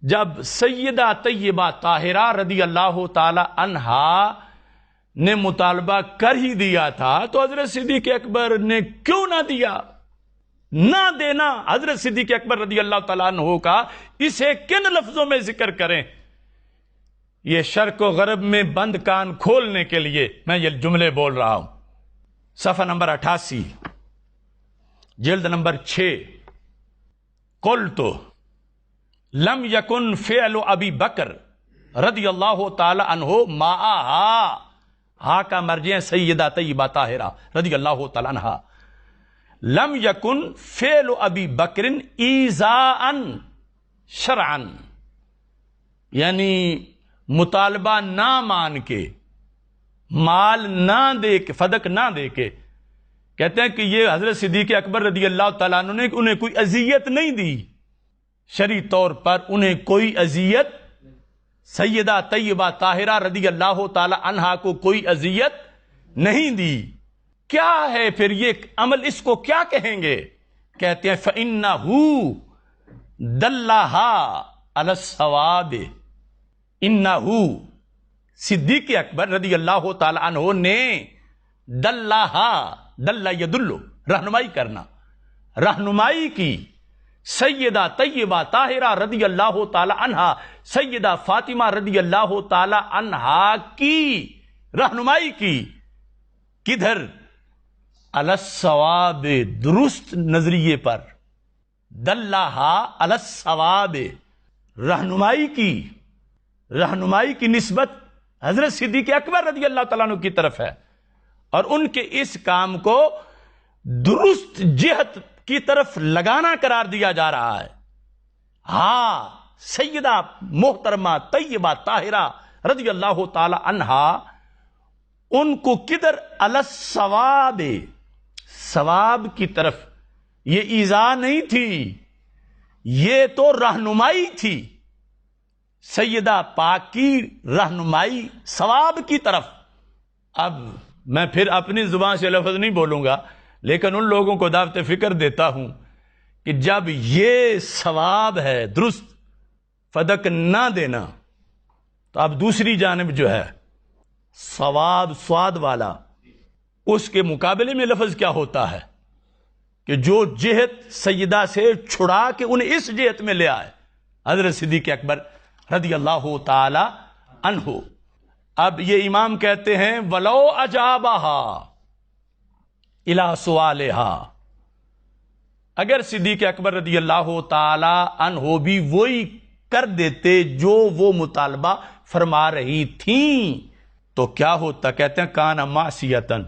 جب سیدہ طیبہ طاہرہ رضی اللہ تعالی عنہا نے مطالبہ کر ہی دیا تھا تو حضرت صدیق اکبر نے کیوں نہ دیا؟ نہ دینا حضرت صدیق اکبر رضی اللہ تعالیٰ عنہ کا اسے کن لفظوں میں ذکر کریں؟ یہ شرق و غرب میں بند کان کھولنے کے لیے میں یہ جملے بول رہا ہوں۔ صفحہ نمبر 88، جلد نمبر 6، قلت لم یکن فعل ابی بکر رضی اللہ تعالی عنہ معہا، ہا کا مرجع سیدہ طیبہ طاہرہ رضی اللہ تعالی عنہا، لم یکن فعل ابی بکر ایذاء شرعا، یعنی مطالبہ نہ مان کے، مال نہ دے کے، فدق نہ دے کے، کہتے ہیں کہ یہ حضرت صدیق اکبر رضی اللہ تعالیٰ عنہ نے انہیں کوئی اذیت نہیں دی، شرعی طور پر انہیں کوئی اذیت، سیدہ طیبہ طاہرہ رضی اللہ تعالی عنہا کو کوئی اذیت نہیں دی۔ کیا ہے پھر یہ عمل، اس کو کیا کہیں گے؟ کہتے ہیں فَإِنَّهُ دَلَّهَا عَلَى الصَّوَابِ، انہو صدیق اکبر رضی اللہ تعالی عنہ نے دلّہا، دلّ یدل، رہنمائی کرنا، رہنمائی کی سیدہ طیبہ طاہرہ رضی اللہ تعالی عنہا، سیدہ فاطمہ رضی اللہ تعالی عنہا کی رہنمائی کی، کدھر؟ علی الصواب، درست نظریے پر، دلّہا علی الصواب، رہنمائی کی، رہنمائی کی نسبت حضرت صدیق اکبر رضی اللہ تعالیٰ عنہ کی طرف ہے، اور ان کے اس کام کو درست جہت کی طرف لگانا قرار دیا جا رہا ہے۔ ہاں سیدہ محترمہ طیبہ طاہرہ رضی اللہ تعالی عنہا ان کو کدھر؟ علی الصواب، ثواب کی طرف۔ یہ ایذا نہیں تھی، یہ تو رہنمائی تھی، سیدہ پاک کی رہنمائی ثواب کی طرف۔ اب میں پھر اپنی زبان سے لفظ نہیں بولوں گا، لیکن ان لوگوں کو دعوت فکر دیتا ہوں کہ جب یہ ثواب ہے، درست فدق نہ دینا، تو اب دوسری جانب جو ہے ثواب سواد والا، اس کے مقابلے میں لفظ کیا ہوتا ہے کہ جو جہت سیدہ سے چھڑا کے انہیں اس جہت میں لے آئے، حضرت صدیق اکبر رضی اللہ تعالی عنہ۔ اب یہ امام کہتے ہیں وَلَوْ أَجَابَهَا إِلَى سُؤَالِهَا، اگر صدیق اکبر رضی اللہ تعالی عنہ بھی وہی کر دیتے جو وہ مطالبہ فرما رہی تھیں تو کیا ہوتا؟ کہتے ہیں کان معصیتن،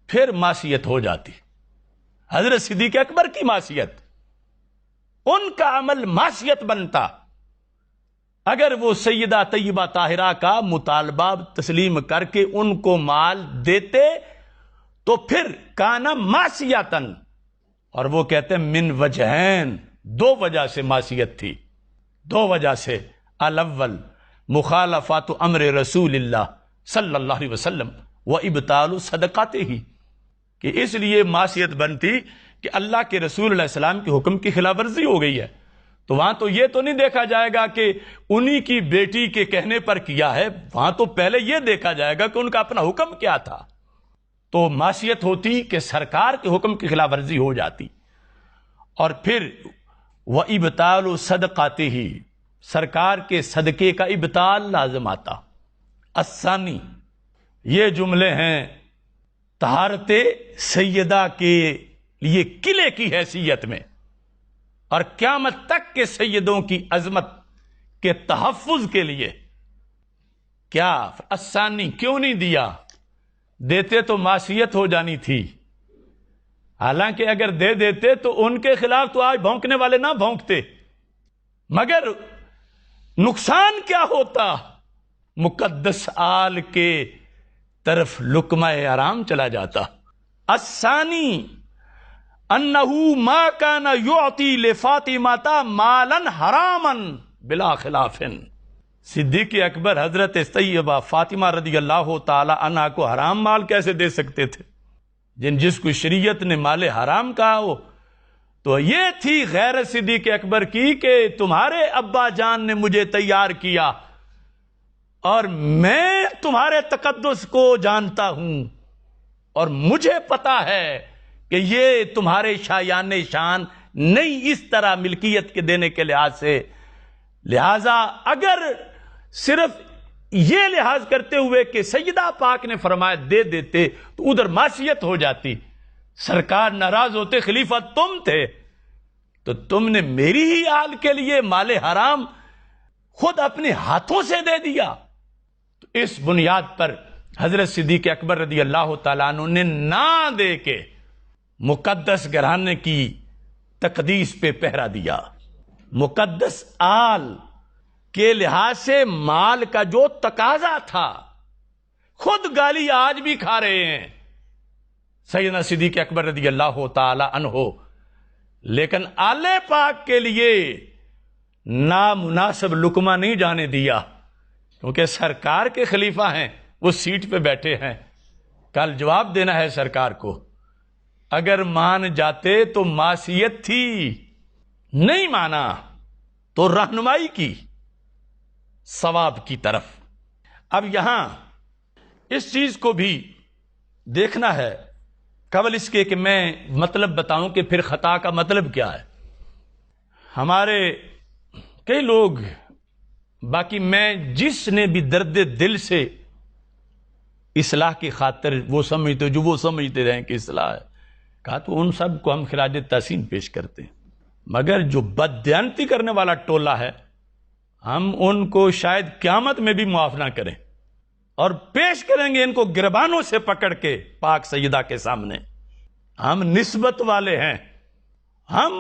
پھر معصیت ہو جاتی. حضرت صدیق اکبر کی معصیت، ان کا عمل معصیت بنتا اگر وہ سیدہ طیبہ طاہرہ کا مطالبہ تسلیم کر کے ان کو مال دیتے تو پھر کانا معصیتن. اور وہ کہتے ہیں من وجہین، دو وجہ سے معصیت تھی، دو وجہ سے. الاول مخالفات امر رسول اللہ صلی اللہ علیہ وسلم و ابطال صدقاتے ہی، کہ اس لیے معصیت بنتی کہ اللہ کے رسول علیہ السلام کے حکم کی خلاف ورزی ہو گئی ہے. تو وہاں تو یہ تو نہیں دیکھا جائے گا کہ انہی کی بیٹی کے کہنے پر کیا ہے، وہاں تو پہلے یہ دیکھا جائے گا کہ ان کا اپنا حکم کیا تھا. تو معصیت ہوتی کہ سرکار کے حکم کی خلاف ورزی ہو جاتی. اور پھر وہ ابطال صدقاتے ہی، سرکار کے صدقے کا ابطال لازم آتا. الثانی، یہ جملے ہیں طہارت سیدہ کے لیے قلعے کی حیثیت میں اور قیامت تک کے سیدوں کی عظمت کے تحفظ کے لیے. کیا الثانی کیوں نہیں دیا؟ دیتے تو معصیت ہو جانی تھی. حالانکہ اگر دے دیتے تو ان کے خلاف تو آج بھونکنے والے نہ بھونکتے، مگر نقصان کیا ہوتا؟ مقدس آل کے طرف لقمہ حرام چلا جاتا. الثانی انہو ما کان یعطی لفاطمہ مالا حراما بلا خلاف. صدیق اکبر حضرت طیبہ فاطمہ رضی اللہ تعالی عنہ کو حرام مال کیسے دے سکتے تھے؟ جس کو شریعت نے مال حرام کہا ہو تو یہ تھی غیر صدیق اکبر کی کہ تمہارے ابا جان نے مجھے تیار کیا اور میں تمہارے تقدس کو جانتا ہوں اور مجھے پتا ہے کہ یہ تمہارے شایان شان نہیں اس طرح ملکیت کے دینے کے لحاظ سے. لہذا اگر صرف یہ لحاظ کرتے ہوئے کہ سیدہ پاک نے فرمایا دے دیتے تو ادھر معصیت ہو جاتی. سرکار ناراض ہوتے، خلیفہ تم تھے تو تم نے میری ہی آل کے لیے مال حرام خود اپنے ہاتھوں سے دے دیا. تو اس بنیاد پر حضرت صدیق اکبر رضی اللہ تعالیٰ عنہ نے نہ دے کے مقدس گھرانے کی تقدیس پہ پہرا دیا. مقدس آل کے لحاظ سے مال کا جو تقاضا تھا خود گالی آج بھی کھا رہے ہیں سیدنا صدیق اکبر رضی اللہ تعالی عنہ، لیکن آل پاک کے لیے نامناسب لقمہ نہیں جانے دیا کیونکہ سرکار کے خلیفہ ہیں، وہ سیٹ پہ بیٹھے ہیں، کل جواب دینا ہے سرکار کو. اگر مان جاتے تو معصیت تھی، نہیں مانا تو رہنمائی کی ثواب کی طرف. اب یہاں اس چیز کو بھی دیکھنا ہے قبل اس کے کہ میں مطلب بتاؤں کہ پھر خطا کا مطلب کیا ہے. ہمارے کئی لوگ، باقی میں جس نے بھی درد دل سے اصلاح کی خاطر وہ سمجھتے جو وہ سمجھتے رہیں کہ اصلاح ہے کہا تو ان سب کو ہم خراج تحسین پیش کرتے ہیں، مگر جو بددیانتی کرنے والا ٹولہ ہے ہم ان کو شاید قیامت میں بھی معاف نہ کریں اور پیش کریں گے ان کو گربانوں سے پکڑ کے پاک سیدہ کے سامنے. ہم نسبت والے ہیں، ہم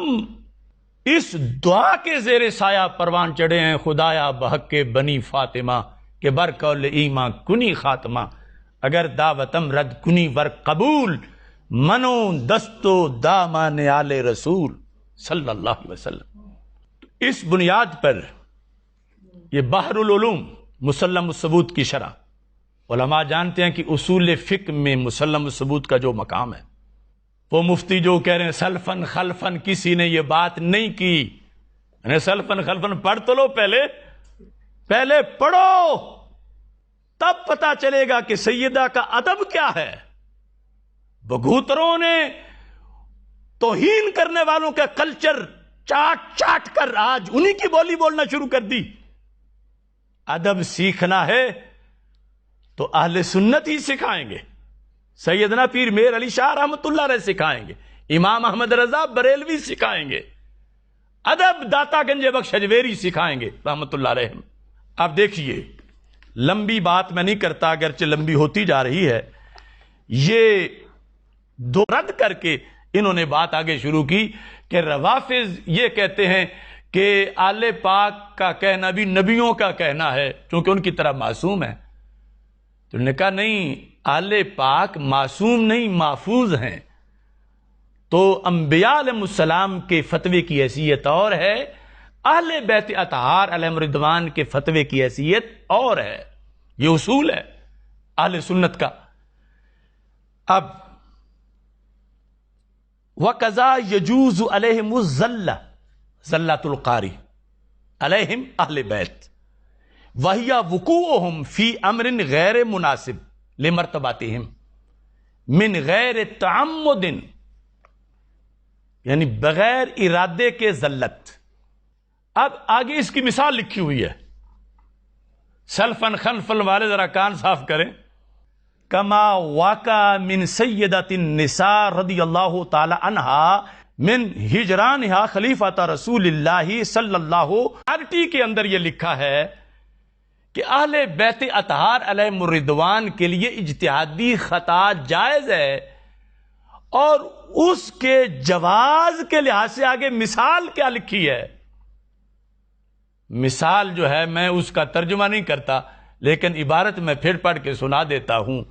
اس دعا کے زیر سایہ پروان چڑھے ہیں، خدایا بحق کے بنی فاطمہ کے برقول ایماں کنی خاتمہ، اگر دعوتم رد کنی ور قبول، منو دستو دامان آل رسول صلی اللہ علیہ وسلم. اس بنیاد پر یہ بحر العلوم مسلم الثبوت کی شرح، علماء جانتے ہیں کہ اصول فقہ میں مسلم الثبوت کا جو مقام ہے، وہ مفتی جو کہہ رہے ہیں سلفن خلفن کسی نے یہ بات نہیں کی، یعنی سلفن خلفن پڑھ تو لو، پہلے پڑھو تب پتا چلے گا کہ سیدہ کا ادب کیا ہے. بگوتروں نے توہین کرنے والوں کا کلچر چاٹ کر آج انہی کی بولی بولنا شروع کر دی. ادب سیکھنا ہے تو اہل سنت ہی سکھائیں گے، سیدنا پیر میر علی شاہ رحمت اللہ علیہ سکھائیں گے، امام احمد رضا بریلوی سکھائیں گے، ادب داتا گنج بخش اجویری سکھائیں گے رحمت اللہ علیہ. اب دیکھیے، لمبی بات میں نہیں کرتا اگرچہ لمبی ہوتی جا رہی ہے. یہ دو رد کر کے انہوں نے بات آگے شروع کی کہ روافض یہ کہتے ہیں کہ آل پاک کا کہنا بھی نبیوں کا کہنا ہے چونکہ ان کی طرح معصوم ہے. تو انہوں نے کہا نہیں، آل پاک معصوم نہیں، محفوظ ہیں. تو انبیاء علیہ السلام کے فتوے کی حیثیت اور ہے، اہل بیت اطہار علیہم الرضوان کے فتوے کی حیثیت اور ہے. یہ اصول ہے اہل سنت کا. اب وَقَضَا يَجُوزُ عَلَيْهِمُ الزَّلَّةُ زلۃ القاری علیہم اہل بیت وَهِيَ وُقُوعُهُمْ فِي أَمْرٍ غیر مناسب لمرتباتهم من غیر تعمد، یعنی بغیر ارادے کے ذلت. اب آگے اس کی مثال لکھی ہوئی ہے، سلفن خلفن والے ذرا کان صاف کریں. کما واقع من سیدۃ النساء رضی اللہ تعالی عنہا من ہجرانہا خلیفۃ رسول اللہ صلی اللہ علیہ کے اندر یہ لکھا ہے کہ اہل بیت اطہار علیہم الرضوان کے لیے اجتہادی خطا جائز ہے، اور اس کے جواز کے لحاظ سے آگے مثال کیا لکھی ہے. مثال جو ہے میں اس کا ترجمہ نہیں کرتا، لیکن عبارت میں پھر پڑھ کے سنا دیتا ہوں.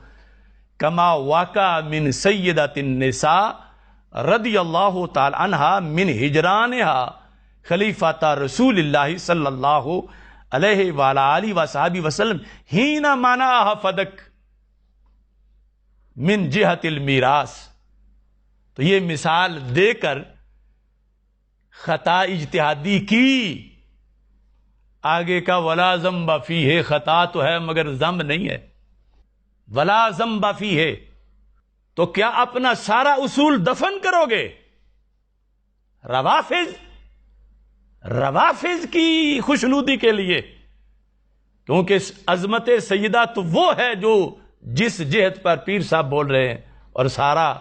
کما واقع من سیدۃ النساء رضی اللہ تعالی عنہا من ہجرانہا خلیفۃ رسول اللہ صلی اللہ علیہ وعلی آلہ وصحبہ وسلم حین منعها فدک من جہت المیراث. تو یہ مثال دے کر خطا اجتہادی کی. آگے کا ولا ذنب فیہ، خطا تو ہے مگر ذنب نہیں ہے. ولا ذنب فیہ، تو کیا اپنا سارا اصول دفن کرو گے؟ روافظ کی خوشنودی کے لیے، کیونکہ عظمت سیدہ تو وہ ہے جو جس جہت پر پیر صاحب بول رہے ہیں، اور سارا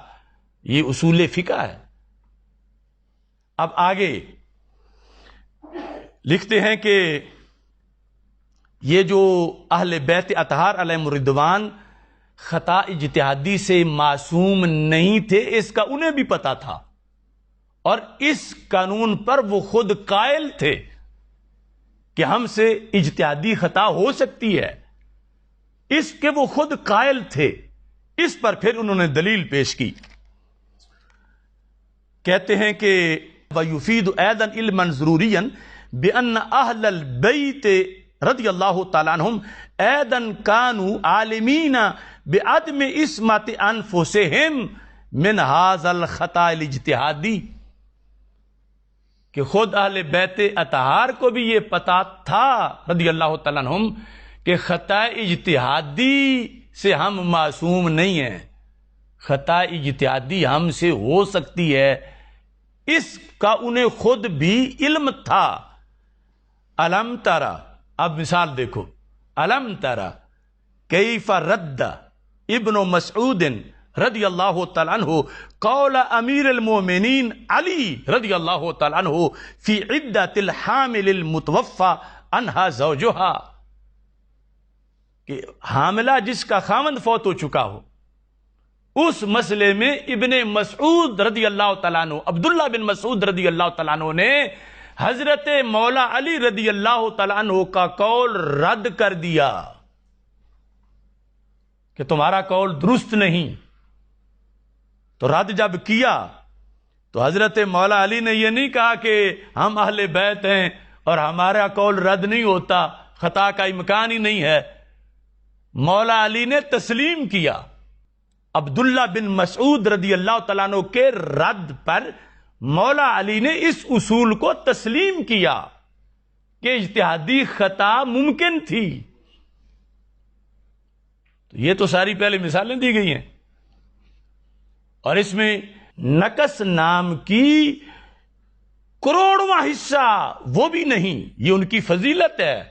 یہ اصول فقہ ہے. اب آگے لکھتے ہیں کہ یہ جو اہل بیت اطہار علیہم الرضوان خطا اجتہادی سے معصوم نہیں تھے، اس کا انہیں بھی پتا تھا، اور اس قانون پر وہ خود قائل تھے کہ ہم سے اجتہادی خطا ہو سکتی ہے. اس کے وہ خود قائل تھے. اس پر پھر انہوں نے دلیل پیش کی. کہتے ہیں کہ وَيُفِيدُ أَيْضًا عِلْمًا ضُرُورِيًّا بِأَنَّ أَهْلَ الْبَيْتِ رضی اللہ تعالیٰ عنہم أَيْضًا كَانُوا عَالِمِينَ بِعَدْمِ عِصْمَةِ أَنفُسِهِمْ مِنْ هَذَا الْخَطَأِ الْاجْتِهَادِي، کہ خود اہل بیت اطہار کو بھی یہ پتا تھا رضی اللہ تعالیٰ عنہم کہ خطا اجتہادی سے ہم معصوم نہیں ہیں، خطا اجتہادی ہم سے ہو سکتی ہے. اس کا انہیں خود بھی علم تھا. الم ترى، اب مثال دیکھو، الم ترى کیف رد ابن مسعود رضی اللہ تعالیٰ عنہ قول امیر المومنین علی رضی اللہ تعالیٰ عنہ فی عدت الحامل المتوفى عنہا زوجہا، کہ حاملہ جس کا خاوند فوت ہو چکا ہو، اس مسئلے میں ابن مسعود رضی اللہ تعالیٰ عنہ، عبداللہ بن مسعود رضی اللہ تعالیٰ عنہ نے حضرت مولا علی رضی اللہ تعالیٰ عنہ کا قول رد کر دیا کہ تمہارا قول درست نہیں. تو رد جب کیا تو حضرت مولا علی نے یہ نہیں کہا کہ ہم اہل بیت ہیں اور ہمارا قول رد نہیں ہوتا، خطا کا امکان ہی نہیں ہے. مولا علی نے تسلیم کیا. عبداللہ بن مسعود رضی اللہ تعالیٰ عنہ کے رد پر مولا علی نے اس اصول کو تسلیم کیا کہ اجتہادی خطا ممکن تھی. تو یہ تو ساری پہلے مثالیں دی گئی ہیں، اور اس میں نقص نام کی کروڑواں حصہ وہ بھی نہیں. یہ ان کی فضیلت ہے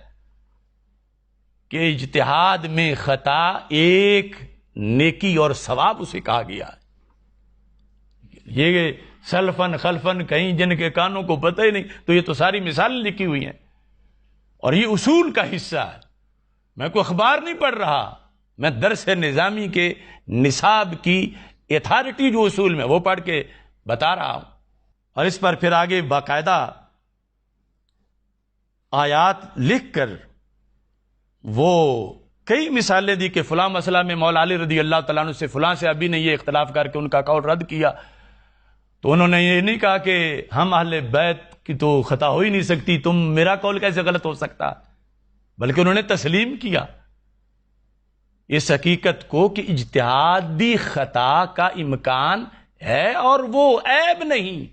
کہ اجتہاد میں خطا ایک نیکی اور ثواب اسے کہا گیا ہے. یہ سلفن خلفن کہیں جن کے کانوں کو پتہ ہی نہیں، تو یہ تو ساری مثالیں لکھی ہوئی ہیں، اور یہ اصول کا حصہ ہے. میں کوئی اخبار نہیں پڑھ رہا، میں درس نظامی کے نصاب کی ایتھارٹی جو اصول میں وہ پڑھ کے بتا رہا ہوں. اور اس پر پھر آگے باقاعدہ آیات لکھ کر وہ کئی مثالیں دی کہ فلاں مسئلہ میں مولا علی رضی اللہ تعالیٰ عنہ سے فلاں سے ابھی نے یہ اختلاف کر کے ان کا قول رد کیا، تو انہوں نے یہ نہیں کہا کہ ہم اہل بیت کی تو خطا ہو ہی نہیں سکتی، تم میرا قول کیسے غلط ہو سکتا، بلکہ انہوں نے تسلیم کیا اس حقیقت کو کہ اجتہادی خطا کا امکان ہے اور وہ عیب نہیں،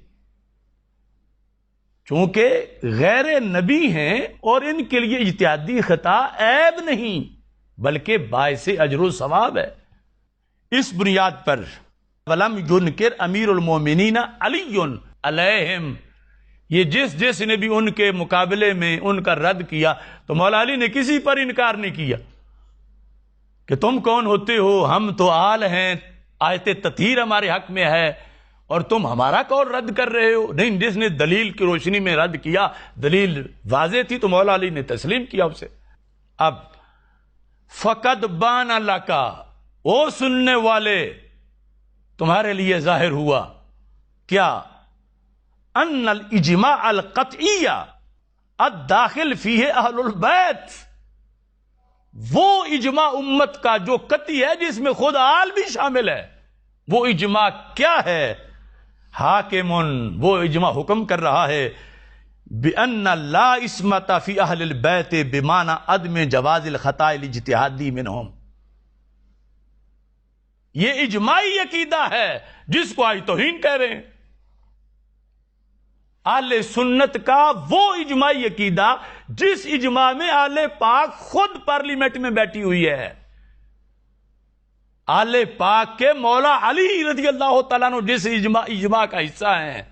چونکہ غیر نبی ہیں اور ان کے لیے اجتہادی خطا عیب نہیں بلکہ باعث اجر و ثواب ہے. اس بنیاد پر وَلَمْ يُنْكِرْ امیر المومنین علی علیہم، یہ جس نے بھی ان کے مقابلے میں ان کا رد کیا تو مولا علی نے کسی پر انکار نہیں کیا کہ تم کون ہوتے ہو، ہم تو آل ہیں، آیت تطہیر ہمارے حق میں ہے اور تم ہمارا قول رد کر رہے ہو. نہیں، جس نے دلیل کی روشنی میں رد کیا، دلیل واضح تھی تو مولا علی نے تسلیم کیا اسے. اب فقد بان لکا، او سننے والے تمہارے لیے ظاہر ہوا کیا، ان الاجماع القطعی الداخل فیہ اہل البیت، وہ اجماع امت کا جو قطعی ہے جس میں خود آل بھی شامل ہے. وہ اجماع کیا ہے؟ حاکمن، وہ اجماع حکم کر رہا ہے بِأَنَّ لَا عِصْمَةَ فِي أَهْلِ الْبَيْتِ بِمَعنَى عَدْمِ جَوَازِ الْخَطَاءِ الْاجْتِهَادِي مِنْهُمْ. یہ اجماعی عقیدہ ہے جس کو آج توہین کہہ رہے ہیں. اہل سنت کا وہ اجماعی عقیدہ جس اجماع میں اہل پاک خود پارلیمنٹ میں بیٹھی ہوئی ہے. اہل پاک کے مولا علی رضی اللہ تعالیٰ عنہ جس اجماع کا حصہ ہیں،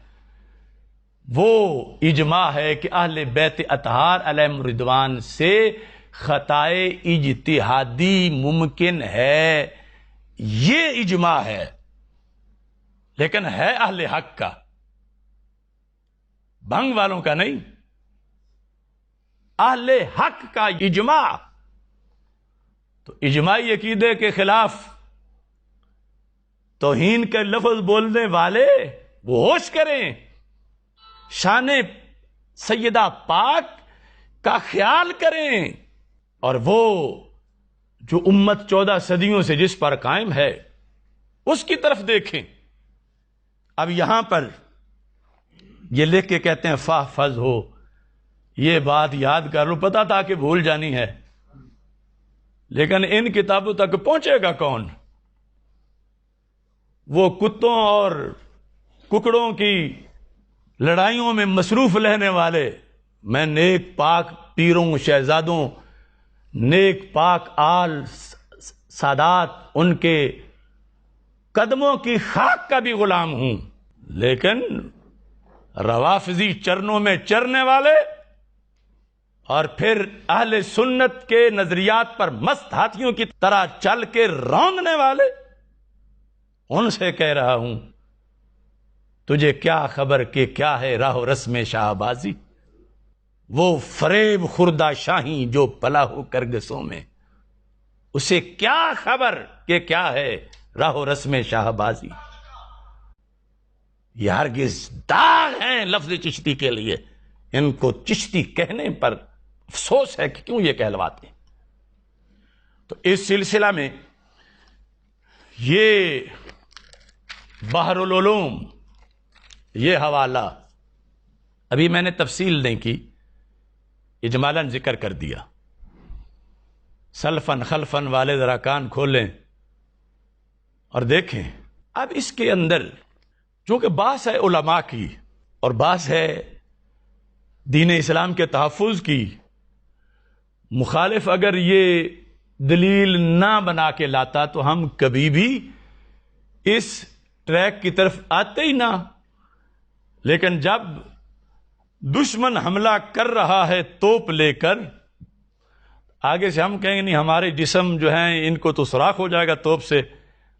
وہ اجماع ہے کہ اہل بیت اطہار علیہم رضوان سے خطائے اجتہادی ممکن ہے. یہ اجماع ہے، لیکن ہے اہل حق کا، بھنگ والوں کا نہیں. اہل حق کا اجماع. تو اجماعی عقیدے کے خلاف توہین کے لفظ بولنے والے وہ ہوش کریں، شان سیدہ پاک کا خیال کریں، اور وہ جو امت 14 صدیوں سے جس پر قائم ہے اس کی طرف دیکھیں. اب یہاں پر یہ لکھ کے کہتے ہیں فاحفظ ہو، یہ بات یاد کر لو، پتا تھا کہ بھول جانی ہے، لیکن ان کتابوں تک پہنچے گا کون؟ وہ کتوں اور ککڑوں کی لڑائیوں میں مصروف رہنے والے. میں نیک پاک پیروں شہزادوں، نیک پاک آل سادات، ان کے قدموں کی خاک کا بھی غلام ہوں، لیکن روافضی چرنوں میں چرنے والے اور پھر اہل سنت کے نظریات پر مست ہاتھیوں کی طرح چل کے روندنے والے، ان سے کہہ رہا ہوں تجھے کیا خبر کہ کیا ہے راہ و رسم شاہ بازی. وہ فریب خوردہ شاہی جو پلا ہو کرگسوں میں، اسے کیا خبر کہ کیا ہے راہ و رسم شاہ بازی. یہ ہرگز داغ ہیں لفظ چشتی کے لیے، ان کو چشتی کہنے پر افسوس ہے کہ کیوں یہ کہلواتے ہیں. تو اس سلسلہ میں یہ بحر العلوم، یہ حوالہ ابھی میں نے تفصیل نہیں کی، اجمالاً ذکر کر دیا. سلفن خلفن والے ذرا کان کھولیں اور دیکھیں. اب اس کے اندر چونکہ بحث ہے علماء کی اور بحث ہے دین اسلام کے تحفظ کی، مخالف اگر یہ دلیل نہ بنا کے لاتا تو ہم کبھی بھی اس ٹریک کی طرف آتے ہی نہ. لیکن جب دشمن حملہ کر رہا ہے توپ لے کر، آگے سے ہم کہیں گے نہیں ہمارے جسم جو ہیں ان کو تو سوراخ ہو جائے گا توپ سے،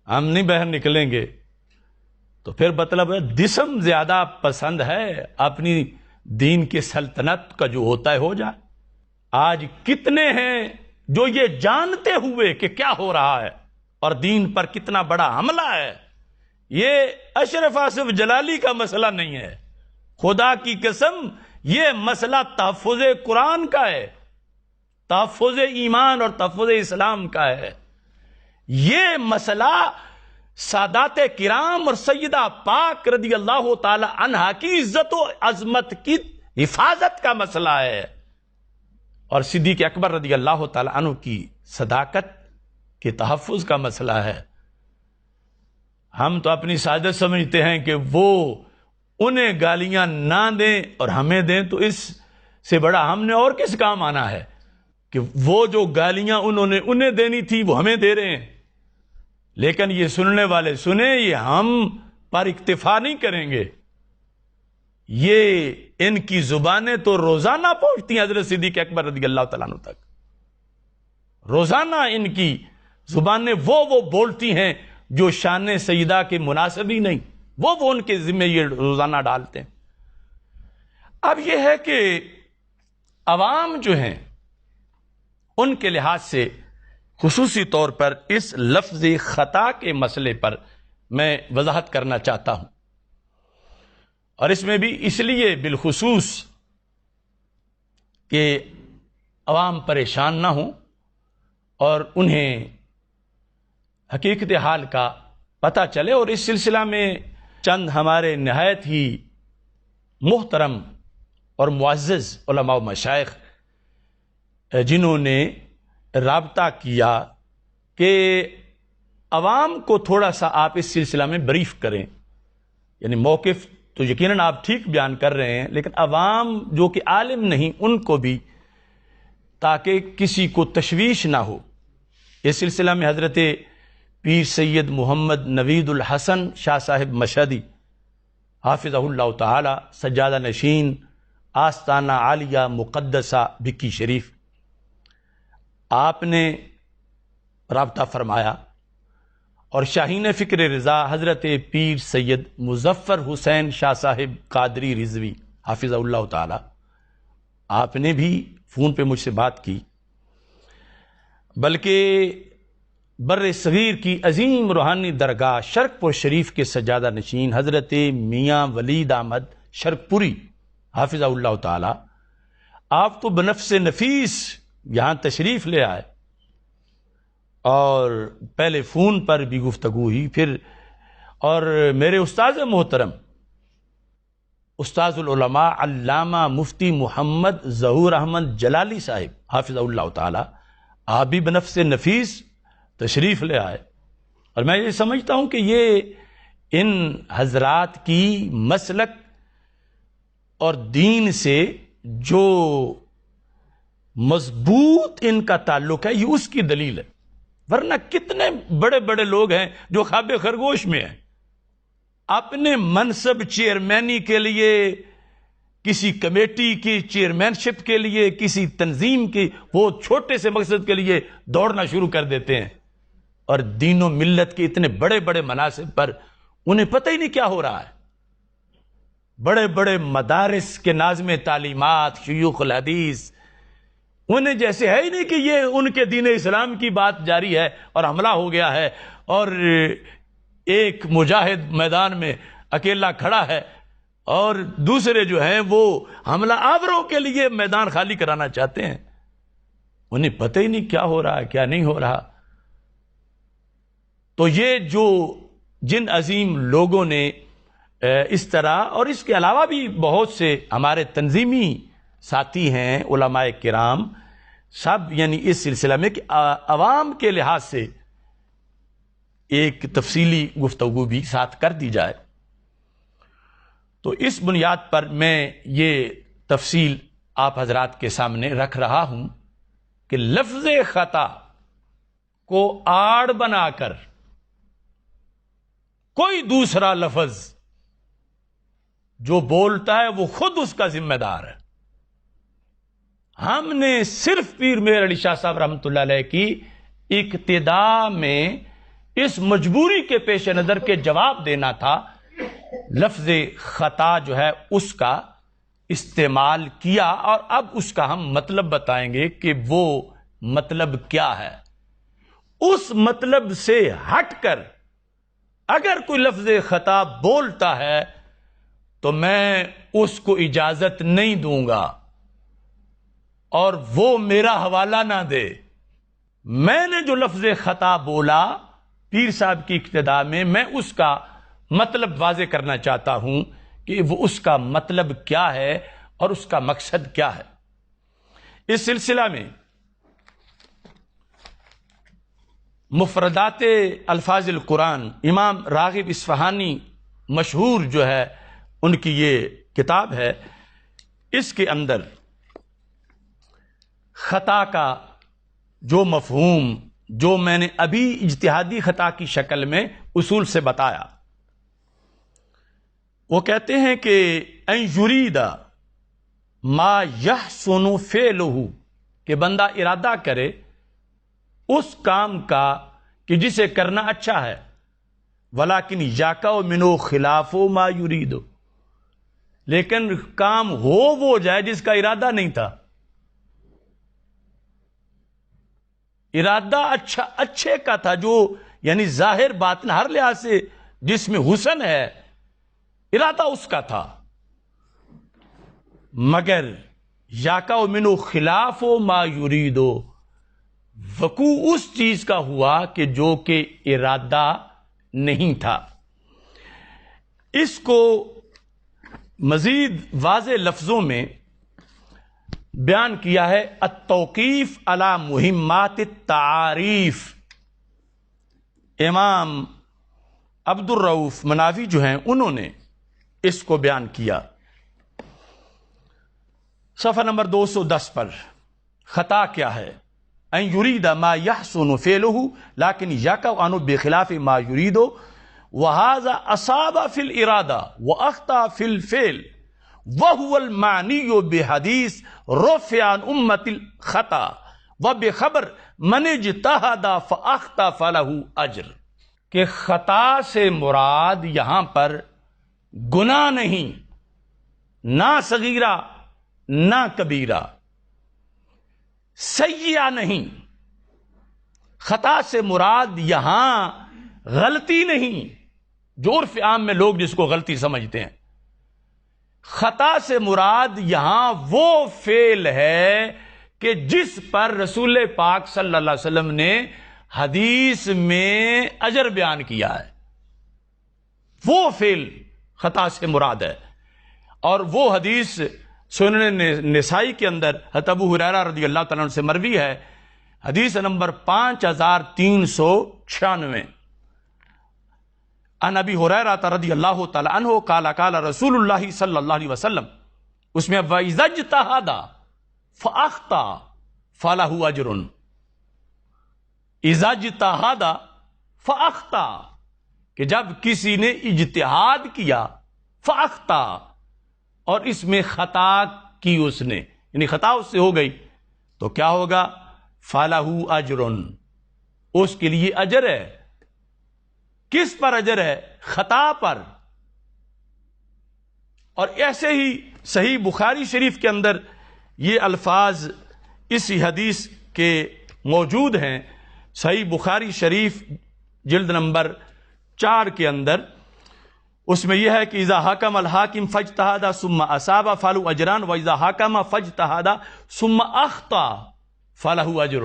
ہم نہیں باہر نکلیں گے، تو پھر مطلب ہے جسم زیادہ پسند ہے، اپنی دین کی سلطنت کا جو ہوتا ہے ہو جائے. آج کتنے ہیں جو یہ جانتے ہوئے کہ کیا ہو رہا ہے اور دین پر کتنا بڑا حملہ ہے، یہ اشرف آصف جلالی کا مسئلہ نہیں ہے، خدا کی قسم یہ مسئلہ تحفظ قرآن کا ہے، تحفظ ایمان اور تحفظ اسلام کا ہے۔ یہ مسئلہ سادات کرام اور سیدہ پاک رضی اللہ تعالی عنہا کی عزت و عظمت کی حفاظت کا مسئلہ ہے، اور صدیق اکبر رضی اللہ تعالی عنہ کی صداقت کے تحفظ کا مسئلہ ہے۔ ہم تو اپنی سعادت سمجھتے ہیں کہ وہ انہیں گالیاں نہ دیں اور ہمیں دیں، تو اس سے بڑا ہم نے اور کس کام آنا ہے کہ وہ جو گالیاں انہوں نے انہیں دینی تھی وہ ہمیں دے رہے ہیں، لیکن یہ سننے والے سنیں، یہ ہم پر اکتفا نہیں کریں گے۔ یہ ان کی زبانیں تو روزانہ پہنچتی ہیں حضرت صدیق اکبر رضی اللہ تعالیٰ عنہ تک، روزانہ ان کی زبانیں وہ بولتی ہیں جو شان سیدہ کے مناسب ہی نہیں، وہ ان کے ذمہ یہ روزانہ ڈالتے ہیں۔ اب یہ ہے کہ عوام جو ہیں ان کے لحاظ سے خصوصی طور پر اس لفظ خطا کے مسئلے پر میں وضاحت کرنا چاہتا ہوں، اور اس میں بھی اس لیے بالخصوص کہ عوام پریشان نہ ہوں اور انہیں حقیقت حال کا پتہ چلے، اور اس سلسلہ میں چند ہمارے نہایت ہی محترم اور معزز علماء و مشائخ جنہوں نے رابطہ کیا کہ عوام کو تھوڑا سا آپ اس سلسلہ میں بریف کریں، یعنی موقف تو یقیناً آپ ٹھیک بیان کر رہے ہیں، لیکن عوام جو کہ عالم نہیں ان کو بھی، تاکہ کسی کو تشویش نہ ہو۔ اس سلسلہ میں حضرت پیر سید محمد نوید الحسن شاہ صاحب مشہدی حافظہ اللہ تعالی سجادہ نشین آستانہ عالیہ مقدسہ بکی شریف، آپ نے رابطہ فرمایا، اور شاہین فکر رضا حضرت پیر سید مظفر حسین شاہ صاحب قادری رضوی حافظہ اللہ تعالی، آپ نے بھی فون پہ مجھ سے بات کی، بلکہ بر صغیر کی عظیم روحانی درگاہ شرق پور شریف کے سجادہ نشین حضرت میاں ولید احمد شرق پوری حافظہ اللہ تعالی، آپ تو بنفس نفیس یہاں تشریف لے آئے، اور پہلے فون پر بھی گفتگو ہوئی، پھر اور میرے استاذ محترم استاذ العلماء علامہ مفتی محمد ظہور احمد جلالی صاحب حافظہ اللہ تعالی، آپ بھی بنفس نفیس تشریف لے آئے، اور میں یہ سمجھتا ہوں کہ یہ ان حضرات کی مسلک اور دین سے جو مضبوط ان کا تعلق ہے، یہ اس کی دلیل ہے، ورنہ کتنے بڑے بڑے لوگ ہیں جو خواب خرگوش میں ہیں، اپنے منصب چیئرمینی کے لیے، کسی کمیٹی کی چیئرمین شپ کے لیے، کسی تنظیم کی، وہ چھوٹے سے مقصد کے لیے دوڑنا شروع کر دیتے ہیں، اور دین و ملت کے اتنے بڑے بڑے مناصب پر انہیں پتہ ہی نہیں کیا ہو رہا ہے۔ بڑے بڑے مدارس کے ناظم تعلیمات، شیوخ الحدیث، انہیں جیسے ہے ہی نہیں کہ یہ ان کے دین اسلام کی بات جاری ہے اور حملہ ہو گیا ہے، اور ایک مجاہد میدان میں اکیلا کھڑا ہے اور دوسرے جو ہیں وہ حملہ آوروں کے لیے میدان خالی کرانا چاہتے ہیں، انہیں پتہ ہی نہیں کیا ہو رہا ہے کیا نہیں ہو رہا۔ تو یہ جو جن عظیم لوگوں نے اس طرح، اور اس کے علاوہ بھی بہت سے ہمارے تنظیمی ساتھی ہیں علماء کرام سب، یعنی اس سلسلہ میں کہ عوام کے لحاظ سے ایک تفصیلی گفتگو بھی ساتھ کر دی جائے، تو اس بنیاد پر میں یہ تفصیل آپ حضرات کے سامنے رکھ رہا ہوں کہ لفظ خطا کو آڑ بنا کر کوئی دوسرا لفظ جو بولتا ہے وہ خود اس کا ذمہ دار ہے۔ ہم نے صرف پیر مہر علی شاہ صاحب رحمۃ اللہ علیہ کی ابتدا میں اس مجبوری کے پیش نظر کے جواب دینا تھا، لفظ خطا جو ہے اس کا استعمال کیا، اور اب اس کا ہم مطلب بتائیں گے کہ وہ مطلب کیا ہے۔ اس مطلب سے ہٹ کر اگر کوئی لفظ خطا بولتا ہے تو میں اس کو اجازت نہیں دوں گا اور وہ میرا حوالہ نہ دے. میں نے جو لفظ خطا بولا پیر صاحب کی ابتدا میں اس کا مطلب واضح کرنا چاہتا ہوں کہ وہ اس کا مطلب کیا ہے اور اس کا مقصد کیا ہے. اس سلسلہ میں مفردات الفاظ القرآن امام راغب اصفہانی مشہور جو ہے ان کی یہ کتاب ہے، اس کے اندر خطا کا جو مفہوم جو میں نے ابھی اجتہادی خطا کی شکل میں اصول سے بتایا، وہ کہتے ہیں کہ ان یرید ما یحسن فعلہ، کہ بندہ ارادہ کرے اس کام کا کہ جسے کرنا اچھا ہے، ولیکن یقع منہ خلاف ما یرید، لیکن کام وہ جائے جس کا ارادہ نہیں تھا. ارادہ اچھے کا تھا، جو یعنی ظاہر باطن ہر لحاظ سے جس میں حسن ہے، ارادہ اس کا تھا، مگر یقع منہ خلاف ما یرید، وقوع اس چیز کا ہوا کہ جو کہ ارادہ نہیں تھا. اس کو مزید واضح لفظوں میں بیان کیا ہے التوقیف علی مہمات التعاریف. امام عبد الرؤف مناوی جو ہیں انہوں نے اس کو بیان کیا صفحہ نمبر 210 پر. خطا کیا ہے؟ ان یرید ما یحسن فعلہ لیکن یقع عنہ بخلاف ما یرید وہذا اصاب فی الارادہ واخطا فی الفعل وهو المعنی بحدیث رفع عن امت الخطا وبخبر من اجتہد فاخطا فلہ اجر. کہ خطا سے مراد یہاں پر گناہ نہیں، نہ صغیرہ نہ کبیرہ، سیئہ نہیں. خطا سے مراد یہاں غلطی نہیں، جو عرف عام میں لوگ جس کو غلطی سمجھتے ہیں. خطا سے مراد یہاں وہ فعل ہے کہ جس پر رسول پاک صلی اللہ علیہ وسلم نے حدیث میں اجر بیان کیا ہے، وہ فعل خطا سے مراد ہے. اور وہ حدیث سنن نسائی کے اندر حضرت ابو ہریرہ رضی اللہ تعالیٰ عنہ سے مروی ہے، حدیث نمبر 5396. عن ابی ہریرہ رضی اللہ تعالیٰ عنہ قال قال رسول اللہ صلی اللہ علیہ وسلم، اس میں وَإِذَا اجْتَهَدَ فَأَخْطَأَ فَلَهُ أَجْرٌ. اِذَا اجْتَهَدَ فَأَخْطَأَ، کہ جب کسی نے اجتہاد کیا، فَأَخْطَأَ، اور اس میں خطا کی اس نے، یعنی خطا اس سے ہو گئی، تو کیا ہوگا؟ فَلَهُ أَجْرٌ، اس کے لیے اجر ہے. کس پر اجر ہے؟ خطا پر. اور ایسے ہی صحیح بخاری شریف کے اندر یہ الفاظ اسی حدیث کے موجود ہیں. صحیح بخاری شریف جلد نمبر 4 کے اندر اس میں یہ ہے کہ اذا حکم الحاکم فاجتہد ثم اصاب فلہ اجران واذا حکم فاجتہد ثم اخطا فلہ اجر.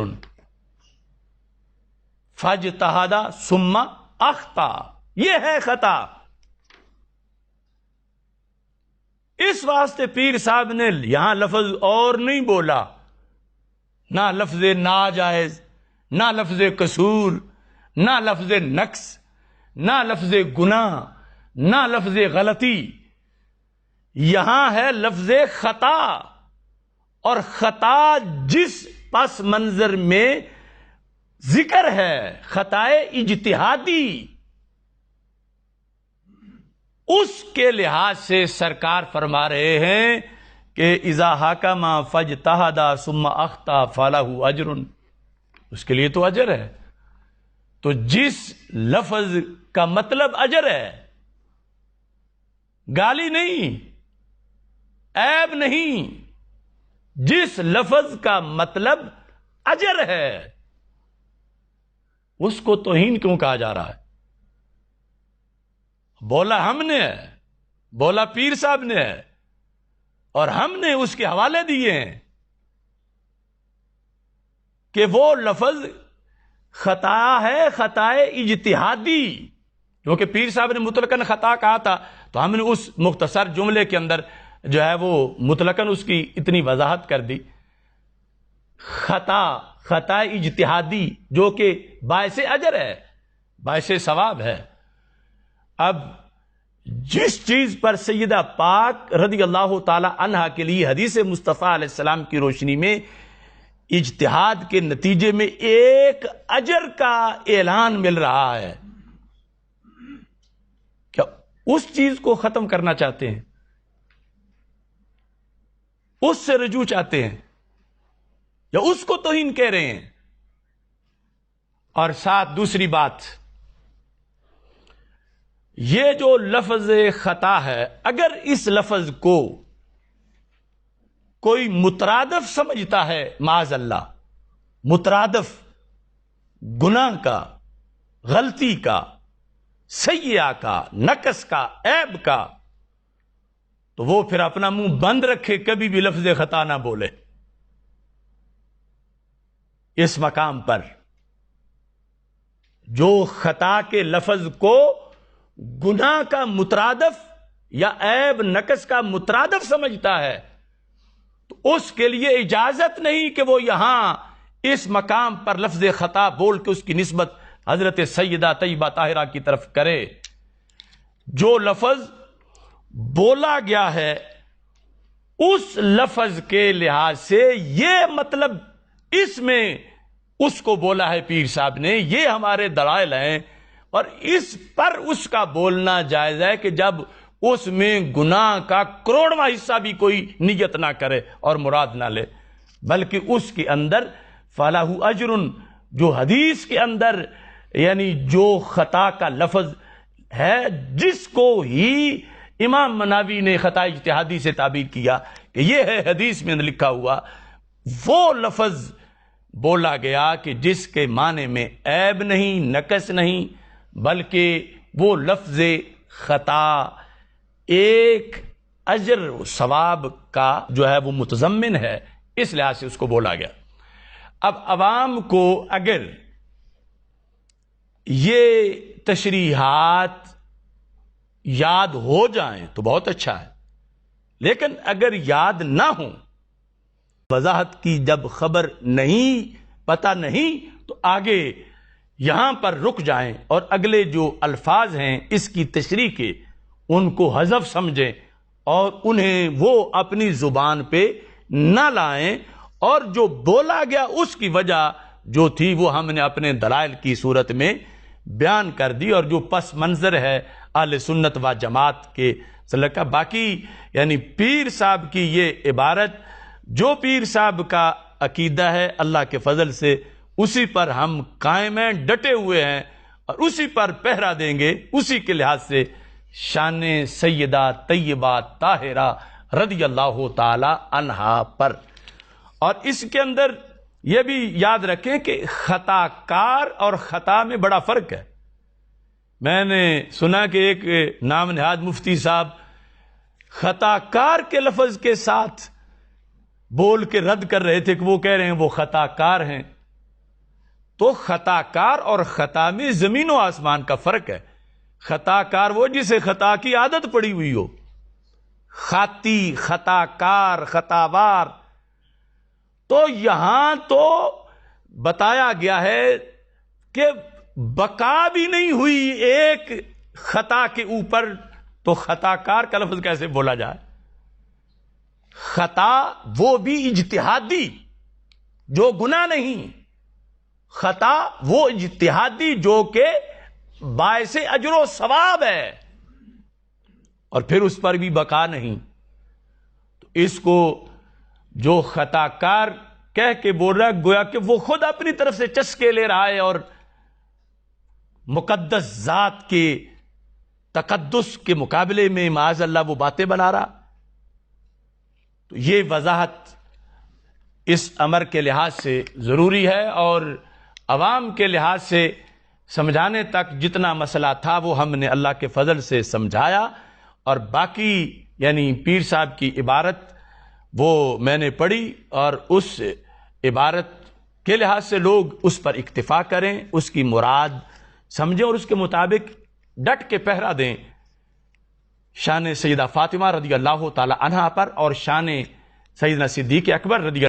فاجتہد ثم اخطا، یہ ہے خطا. اس واسطے پیر صاحب نے یہاں لفظ اور نہیں بولا، نہ لفظ ناجائز، نہ لفظ قصور، نہ لفظ نقص، نہ لفظ گناہ، نہ لفظ غلطی. یہاں ہے لفظ خطا. اور خطا جس پس منظر میں ذکر ہے، خطائے اجتہادی، اس کے لحاظ سے سرکار فرما رہے ہیں کہ اذا حکم فاجتہد ثم اخطا فلہ اجر، اس کے لیے تو اجر ہے. تو جس لفظ کا مطلب اجر ہے، گالی نہیں، عیب نہیں، جس لفظ کا مطلب اجر ہے اس کو توہین کیوں کہا جا رہا ہے؟ بولا ہم نے ہے، بولا پیر صاحب نے ہے، اور ہم نے اس کے حوالے دیے ہیں کہ وہ لفظ خطا ہے، خطائے اجتہادی، کیونکہ پیر صاحب نے مطلقاً خطا کہا تھا تو ہم نے اس مختصر جملے کے اندر جو ہے وہ مطلقاً اس کی اتنی وضاحت کر دی. خطا اجتہادی جو کہ باعث اجر ہے، باعث ثواب ہے. اب جس چیز پر سیدہ پاک رضی اللہ تعالی عنہا کے لیے حدیث مصطفیٰ علیہ السلام کی روشنی میں اجتہاد کے نتیجے میں ایک اجر کا اعلان مل رہا ہے، کیا اس چیز کو ختم کرنا چاہتے ہیں؟ اس سے رجوع چاہتے ہیں یا اس کو توہین کہہ رہے ہیں؟ اور ساتھ دوسری بات، یہ جو لفظ خطا ہے، اگر اس لفظ کو کوئی مترادف سمجھتا ہے، معاذ اللہ مترادف گناہ کا، غلطی کا، سیئہ کا، نقص کا، عیب کا، تو وہ پھر اپنا منہ بند رکھے، کبھی بھی لفظ خطا نہ بولے. اس مقام پر جو خطا کے لفظ کو گناہ کا مترادف یا عیب نقص کا مترادف سمجھتا ہے تو اس کے لیے اجازت نہیں کہ وہ یہاں اس مقام پر لفظ خطا بول کے اس کی نسبت حضرت سیدہ طیبہ طاہرہ کی طرف کرے. جو لفظ بولا گیا ہے اس لفظ کے لحاظ سے یہ مطلب اس میں اس کو بولا ہے پیر صاحب نے، یہ ہمارے دلائل ہیں، اور اس پر اس کا بولنا جائز ہے کہ جب اس میں گناہ کا کروڑواں حصہ بھی کوئی نیت نہ کرے اور مراد نہ لے، بلکہ اس کے اندر فَلَهُ أَجْرٌ، جو حدیث کے اندر یعنی جو خطا کا لفظ ہے جس کو ہی امام مناوی نے خطا اجتہادی سے تعبیر کیا کہ یہ ہے حدیث میں لکھا ہوا، وہ لفظ بولا گیا کہ جس کے معنی میں عیب نہیں، نقص نہیں، بلکہ وہ لفظ خطا ایک اجر و ثواب کا جو ہے وہ متضمن ہے، اس لحاظ سے اس کو بولا گیا. اب عوام کو اگر یہ تشریحات یاد ہو جائیں تو بہت اچھا ہے، لیکن اگر یاد نہ ہوں، وضاحت کی جب خبر نہیں، پتہ نہیں، تو آگے یہاں پر رک جائیں اور اگلے جو الفاظ ہیں اس کی تشریح کے ان کو حذف سمجھیں اور انہیں وہ اپنی زبان پہ نہ لائیں، اور جو بولا گیا اس کی وجہ جو تھی وہ ہم نے اپنے دلائل کی صورت میں بیان کر دی، اور جو پس منظر ہے اہل سنت و جماعت کے سلک کا. باقی یعنی پیر صاحب کی یہ عبارت جو پیر صاحب کا عقیدہ ہے، اللہ کے فضل سے اسی پر ہم قائم ہیں، ڈٹے ہوئے ہیں، اور اسی پر پہرا دیں گے. اسی کے لحاظ سے شان سیدہ طیبہ طاہرہ رضی اللہ تعالی عنہا پر. اور اس کے اندر یہ بھی یاد رکھیں کہ خطا کار اور خطا میں بڑا فرق ہے. میں نے سنا کہ ایک نام نہاد مفتی صاحب خطا کار کے لفظ کے ساتھ بول کے رد کر رہے تھے کہ وہ کہہ رہے ہیں وہ خطا کار ہیں. تو خطا کار اور خطا میں زمین و آسمان کا فرق ہے. خطا کار وہ جسے خطا کی عادت پڑی ہوئی ہو، خاطی، خطا کار، خطاوار. تو یہاں تو بتایا گیا ہے کہ بقا بھی نہیں ہوئی ایک خطا کے اوپر، تو خطا کار کا لفظ کیسے بولا جائے؟ خطا وہ بھی اجتہادی جو گناہ نہیں، خطا وہ اجتہادی جو کہ باعث اجر و ثواب ہے، اور پھر اس پر بھی بقا نہیں. تو اس کو جو خطا کار کہہ کے بول رہا ہے گویا کہ وہ خود اپنی طرف سے چسکے لے رہا ہے اور مقدس ذات کے تقدس کے مقابلے میں معاذ اللہ وہ باتیں بنا رہا. تو یہ وضاحت اس امر کے لحاظ سے ضروری ہے، اور عوام کے لحاظ سے سمجھانے تک جتنا مسئلہ تھا وہ ہم نے اللہ کے فضل سے سمجھایا، اور باقی یعنی پیر صاحب کی عبارت وہ میں نے پڑھی، اور اس عبارت کے لحاظ سے لوگ اس پر اکتفا کریں، اس کی مراد سمجھیں اور اس کے مطابق ڈٹ کے پہرا دیں شان سیدہ فاطمہ رضی اللہ تعالی عنہا پر اور شان سیدنا صدیق اکبر رضی